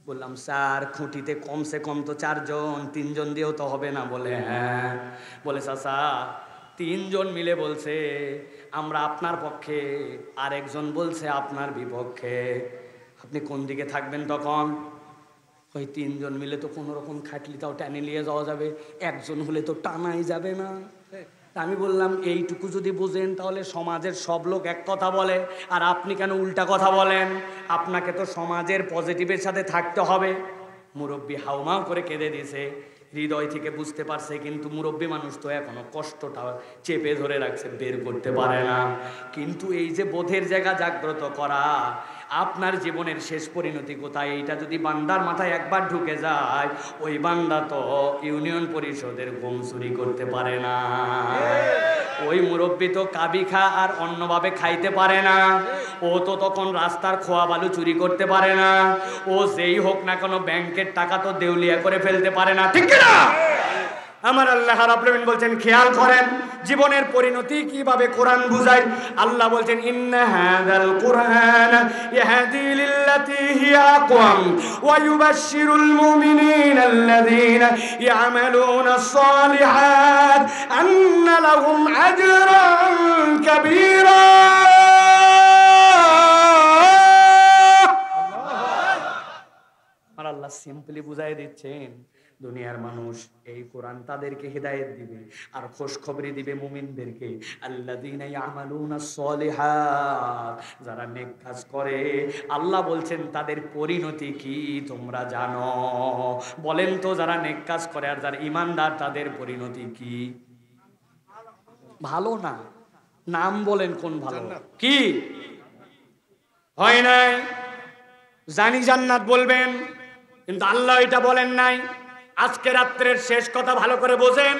বললাম স্যার, খুঁটিতে কমসে কম তো 4 জন, 3 জন দিয়েও তো হবে না। বলে হ্যাঁ। বলে চাচা 3 জন মিলে বলছে আমরা আপনার পক্ষে, আর একজন বলছে আপনার বিপক্ষে, আপনি কোন দিকে থাকবেন তখন? ওই 3 জন মিলে তো কোনো রকম খাটলিটাও টেনে নিয়ে যাওয়া যাবে, একজন হলে তো টানাই যাবে না। আমি বললাম এইটুকু যদি বুঝেন তাহলে সমাজের সব লোক এক কথা বলে, আর আপনি কেন উল্টা কথা বলেন? আপনাকে তো সমাজের পজিটিভের সাথে থাকতে হবে। মুরব্বী হাউমাউ করে কেঁদে দিয়েছে, হৃদয় থেকে বুঝতে পারছে, কিন্তু মুরব্বী মানুষ তো এখনো কষ্টটা চেপে ধরে রাখছে, বের করতে পারে না। কিন্তু এই যে বোধের জায়গা জাগ্রত করা, আপনার জীবনের শেষ পরিণতি কোথায়, এইটা যদি বান্দার মাথায় একবার ঢুকে যায়, ওই বান্দা তো ইউনিয়ন পরিষদের গম চুরি করতে পারে না, ওই মুরব্বী তো কাবি খা আর অন্যভাবে খাইতে পারে না, ও তো তখন রাস্তার খোয়া বালু চুরি করতে পারে না, ও যেই হোক না কোনো ব্যাংকের টাকা তো দেউলিয়া করে ফেলতে পারে না, ঠিক না? আমার আল্লাহ রাব্বুল আলামিন বলছেন খেয়াল করেন জীবনের পরিণতি কিভাবে কোরআন বুঝায়। আল্লাহ বলছেন ইন্না হাযাল কুরআন ইয়াহদি লিল্লাতী হিয়া আকওয়াম ওয়া ইউবাশশিরুল মুমিনিনা আল্লাযীনা ইয়া'মালুনাস সালিহাত আন্না লাহুম আজরান কাবীরা। আল্লাহ সিম্পলি বুঝাই দিচ্ছেন দুনিয়ার মানুষ এই কোরআন তাদেরকে হিদায়াত দিবে আর খুশখবরি দিবে মুমিনদেরকে, আল্লাযীনা ইয়ামালুনাস সলিহাত, যারা নেক কাজ করে। আল্লাহ বলছেন তাদের পরিণতি কি তোমরা জানো? বলেন তো, যারা নেক কাজ করে আর যারা ঈমানদার তাদের পরিণতি কি? ভালো না। নাম বলেন কোন ভালো? কি হয় নাই? জানি জান্নাত বলবেন, কিন্তু আল্লাহ এটা বলেন নাই। আজকে রাত্রের শেষ কথা ভালো করে বোঝেন।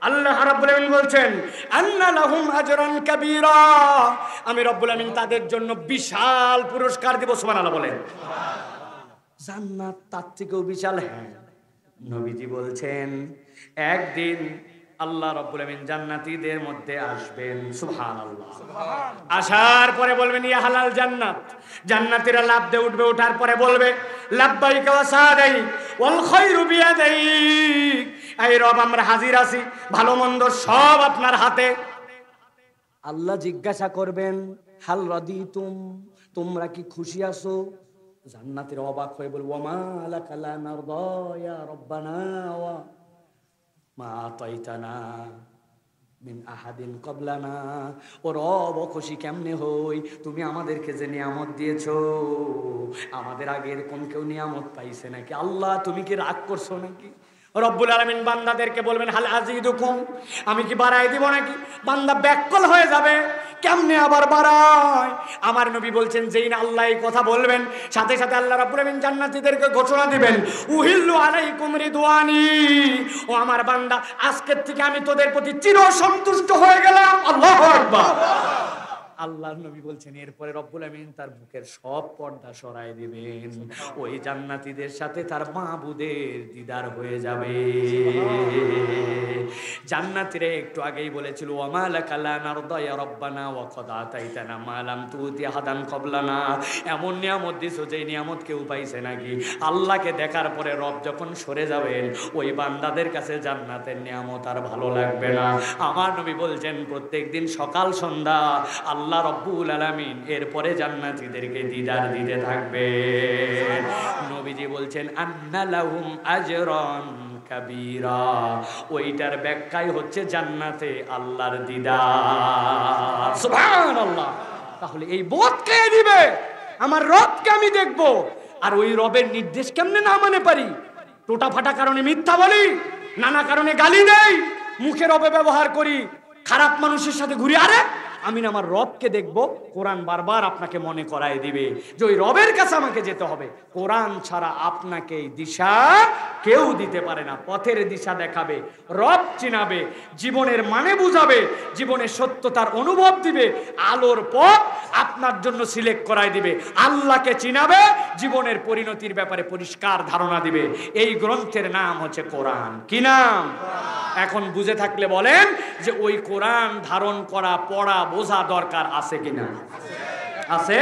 আল্লাহ রাব্বুল আলামিন বলছেন আন্না লাহুম আজরান কাবীরা, আমি রব্বুল আলামিন তাদের জন্য বিশাল পুরস্কার দেব। সুবহানাল্লাহ বলেন। জান্নাত তার থেকেও বিশাল। হ্যাঁ, নবীজি বলছেন একদিন আল্লাহ রাব্বুল আলামিন জান্নাতীদের মধ্যে আসবেন। সুবহানাল্লাহ। আসার পরে বলবেন ইয়া হালাল জান্নাত, জান্নাতীরা লাফ দিয়ে উঠবে, ওঠার পরে বলবে লাব্বাইকা ওয়া সাদাইক ওয়াল খায়রু বিয়াদাইক, এই রব আমরা হাজির আছি, ভালো মন্দ সব আপনার হাতে। আল্লাহ জিজ্ঞাসা করবেন হাল রাদিতুম, তোমরা কি খুশি আছো? জান্নাতীরা অবাক হয়ে বলবে ওয়া মা লাকা লা নারদা ইয়া রব্বানা ওয়া মা আতাইতানা মিন আহাদিন ক্বাবলানা, ও রব খুশি কেমনে হই, তুমি আমাদেরকে যে নিয়ামত দিয়েছো, আমাদের আগের কোন কেউ নিয়ামত পাইছে নাকি? আল্লাহ তুমি কি রাগ করছো নাকি? রব্বুল আলামিন বান্দাদেরকে বলবেন হাল আজিদুকুম, আমি কি বাড়াই দিব নাকি? বান্দা ব্যাকল হয়ে যাবে, কেমনে আবার বাড়ায়? আমার নবী বলছেন যেই না আল্লাহ এই কথা বলবেন, সাথে সাথে আল্লাহ রাব্বুল আলামিন জান্নাতীদেরকে ঘোষণা দিবেন উহিল্লু আলাইকুম রিদওয়ানি, ও আমার বান্দা আজকের থেকে আমি তোদের প্রতি চির সন্তুষ্ট হয়ে গেলাম। আল্লাহু আকবার। আল্লাহর নবী বলছেন এরপরে রব্বুল আমিন তার বুকের সব পর্দা সরাই দিবেন, ওই জান্নাতীদের সাথে তার মাহবুদের দিদার হয়ে যাবে। জান্নাতীরা একটু আগেই বলেছিল ওয়া মা লাকা লা নারদা ইয়া রব্বানা ওয়া কদ আতাইতানা মা লাম তুতি আহাদান ক্বাবলানা, এমন নিয়ামত দিছো যে নিয়ামত কেউ পাইছে নাকি? আল্লাহকে দেখার পরে রব যখন সরে যাবেন, ওই বান্দাদের কাছে জান্নাতের নিয়ামত আর ভালো লাগবে না। আমার নবী বলছেন প্রত্যেকদিন সকাল সন্ধ্যা আল্লাহ রব্বুল আলামিন এরপরে জান্নাতীদেরকে দিদার দিতে থাকবে। নবীজি বলছেন আন্না লাহুম আজরান কাবীরা, ওইটার ব্যাখ্যাই হচ্ছে জান্নাতে আল্লাহর দিদার। সুবহানাল্লাহ। তাহলে এই বোধ কে দিবে? আমার রবকে আমি দেখব, আর ওই রবের নির্দেশ কেমনে না মানে পারি? টোটা ফাটা কারণে মিথ্যা বলি, নানা কারণে গালি দেই, মুখের অপব্যবহার করি, খারাপ মানুষের সাথে ঘুরি। আরে আমি না আমার রবকে দেখব। কোরআন বারবার আপনাকে মনে করায় দিবে যে ওই রবের কাছে আমাকে যেতে হবে। কোরআন ছাড়া আপনাকে এই দিশা কেউ দিতে পারে না। পথের দিশা দেখাবে, রব চিনাবে, জীবনের মানে বুঝাবে, জীবনের সত্যতার অনুভব দিবে, আলোর পথ আপনার জন্য সিলেক্ট করায় দিবে, আল্লাহকে চিনাবে, জীবনের পরিণতির ব্যাপারে পরিষ্কার ধারণা দিবে। এই গ্রন্থের নাম হচ্ছে কোরআন। কি নাম? এখন বুঝে থাকলে বলেন যে ওই কোরআন ধারণ করা, পড়া, বোঝা দরকার আছে কিনা? আছে।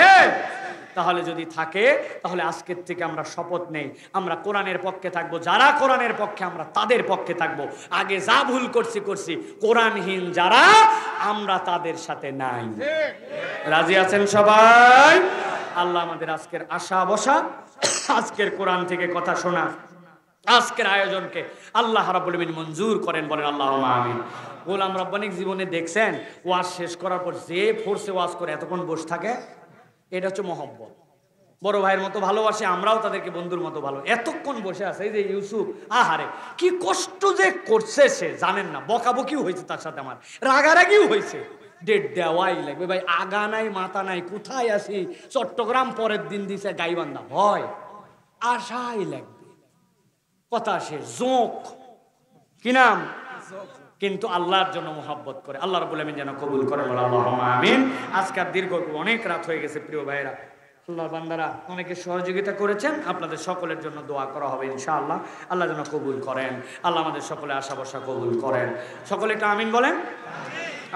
তাহলে যদি থাকে, তাহলে আজকের থেকে আমরা শপথ নেই আমরা কোরআনের পক্ষে থাকবো। যারা কোরআনের পক্ষে আমরা তাদের পক্ষে থাকবো। আগে যা ভুল করছি, কোরআনহীন যারা আমরা তাদের সাথে নাই। রাজি আছেন সবাই? আল্লাহ আমাদের আজকের আশা বসা, আজকের কোরআন থেকে কথা শোনা, আজকের আয়োজনকে আল্লাহ রাব্বুল আমিন মঞ্জুর করেন। বলেন আল্লাহুম্মা আমিন। গোলাম রব্বানী জীবনে দেখছেন ওয়াজ শেষ করার পর যে ফোর্সে ওয়াজ করে এতক্ষণ বসে থাকে, এটা হচ্ছে মহব্বত। বড় ভাইয়ের মতো ভালোবাসে, আমরাও তাদেরকে বন্ধুর মতো ভালো। এতক্ষণ বসে আছে এই যে ইউসুফ, আহারে কি কষ্ট যে করছে সে জানেন না। বকাবকিও হয়েছে তার সাথে, আমার রাগারাগিও হয়েছে, ডেট দেওয়াই লাগবে ভাই। আগা নাই মাথা নাই, কোথায় আছি, চট্টগ্রাম পরের দিন দিছে গাইবান্ধা, হয় আশাই লাগবে। কথা শেষ। জোঁক কি নাম? কিন্তু আল্লাহর জন্য মোহাব্বত করে। আল্লাহ রাব্বুল আমিন যেন কবুল করেন, আল্লাহুম্মা আমিন। আজকের দীর্ঘ অনেক রাত হয়ে গেছে প্রিয় ভাইরা, আল্লাহর বান্দারা অনেকে সহযোগিতা করেছেন, আপনাদের সকলের জন্য দোয়া করা হবে ইনশাআল্লাহ। আল্লাহ যেন কবুল করেন, আল্লাহ আমাদের সকলে আশা ভরসা কবুল করেন। সকলে একটু আমিন বলেন।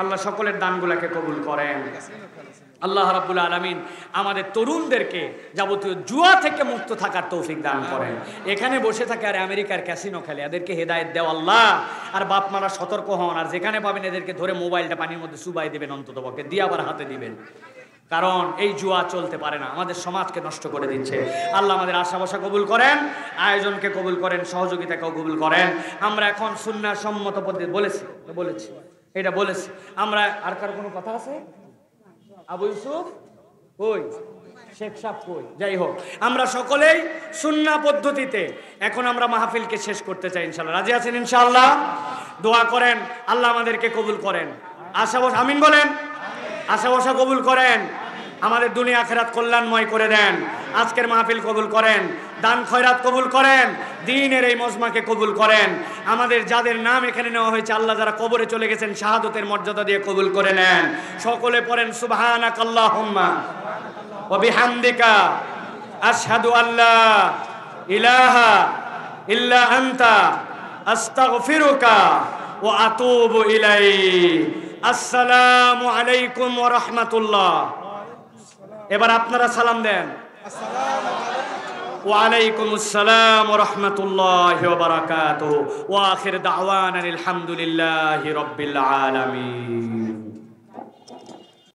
আল্লাহ সকলের দানগুলোকে কবুল করেন। আল্লাহ রাব্বুল আলামিন আমাদের তরুণদেরকে যাবতীয় জুয়া থেকে মুক্ত থাকার তৌফিক দান করেন। এখানে বসে থাকে আর আমেরিকার ক্যাসিনো খেলে, এদেরকে হেদায়েত দেও আল্লাহ। আর বাপ মারা সতর্ক হন, আর যেখানে পাবেন এদেরকে ধরে মোবাইলটা পানির মধ্যে চুবাই দিবেন, অন্ততপক্ষে দিয়ে আবার হাতে দিবেন, কারণ এই জুয়া চলতে পারে না, আমাদের সমাজকে নষ্ট করে দিচ্ছে। আল্লাহ আমাদের আশা ভরসা কবুল করেন, আয়োজনকে কবুল করেন, সহযোগিতাকেও কবুল করেন। আমরা এখন সুন্নাহ সম্মত পদ্ধতি বলেছি এটা বলেছি আমরা। আর কার কোনো কথা আছে? আবু ইউসুফ কই, শেখ সাহেব কই, যাই হোক আমরা সকলেই সুন্নাহ পদ্ধতিতে এখন আমরা মাহফিলকে শেষ করতে চাই ইনশাআল্লাহ। রাজি আছেন ইনশাআল্লাহ? দোয়া করেন আল্লাহ আমাদেরকে কবুল করেন। আশা ভরসা আমিন বলেন। আশা ভরসা কবুল করেন, আমাদের দুনিয়া আখিরাত কল্যাণময় করে দেন। আজকের মাহফিল কবুল করেন, দান খয়রাত কবুল করেন, দ্বীনের এই মজমাকে কবুল করেন। আমাদের যাদের নাম এখানে নেওয়া হয়েছে, আল্লাহ যারা কবরে চলে গেছেন, শাহাদতের মর্যাদা দিয়ে কবুল করে নেন। সকলে পড়েন সুবহানাকাল্লাহুম্মা ওয়া বিহামদিকা আশহাদু আল্লা ইলাহা ইল্লা আনতা আস্তাগফিরুকা ওয়া আতুবু ইলাইক। আসসালামু আলাইকুম ওয়া রাহমাতুল্লাহ। এবার আপনারা সালাম দেন। ওয়া আলাইকুমুস সালাম ওয়া রাহমাতুল্লাহি ওয়া বারাকাতুহু ওয়া আখির দাওয়ানা আলহামদুলিল্লাহি রাব্বিল আলামিন।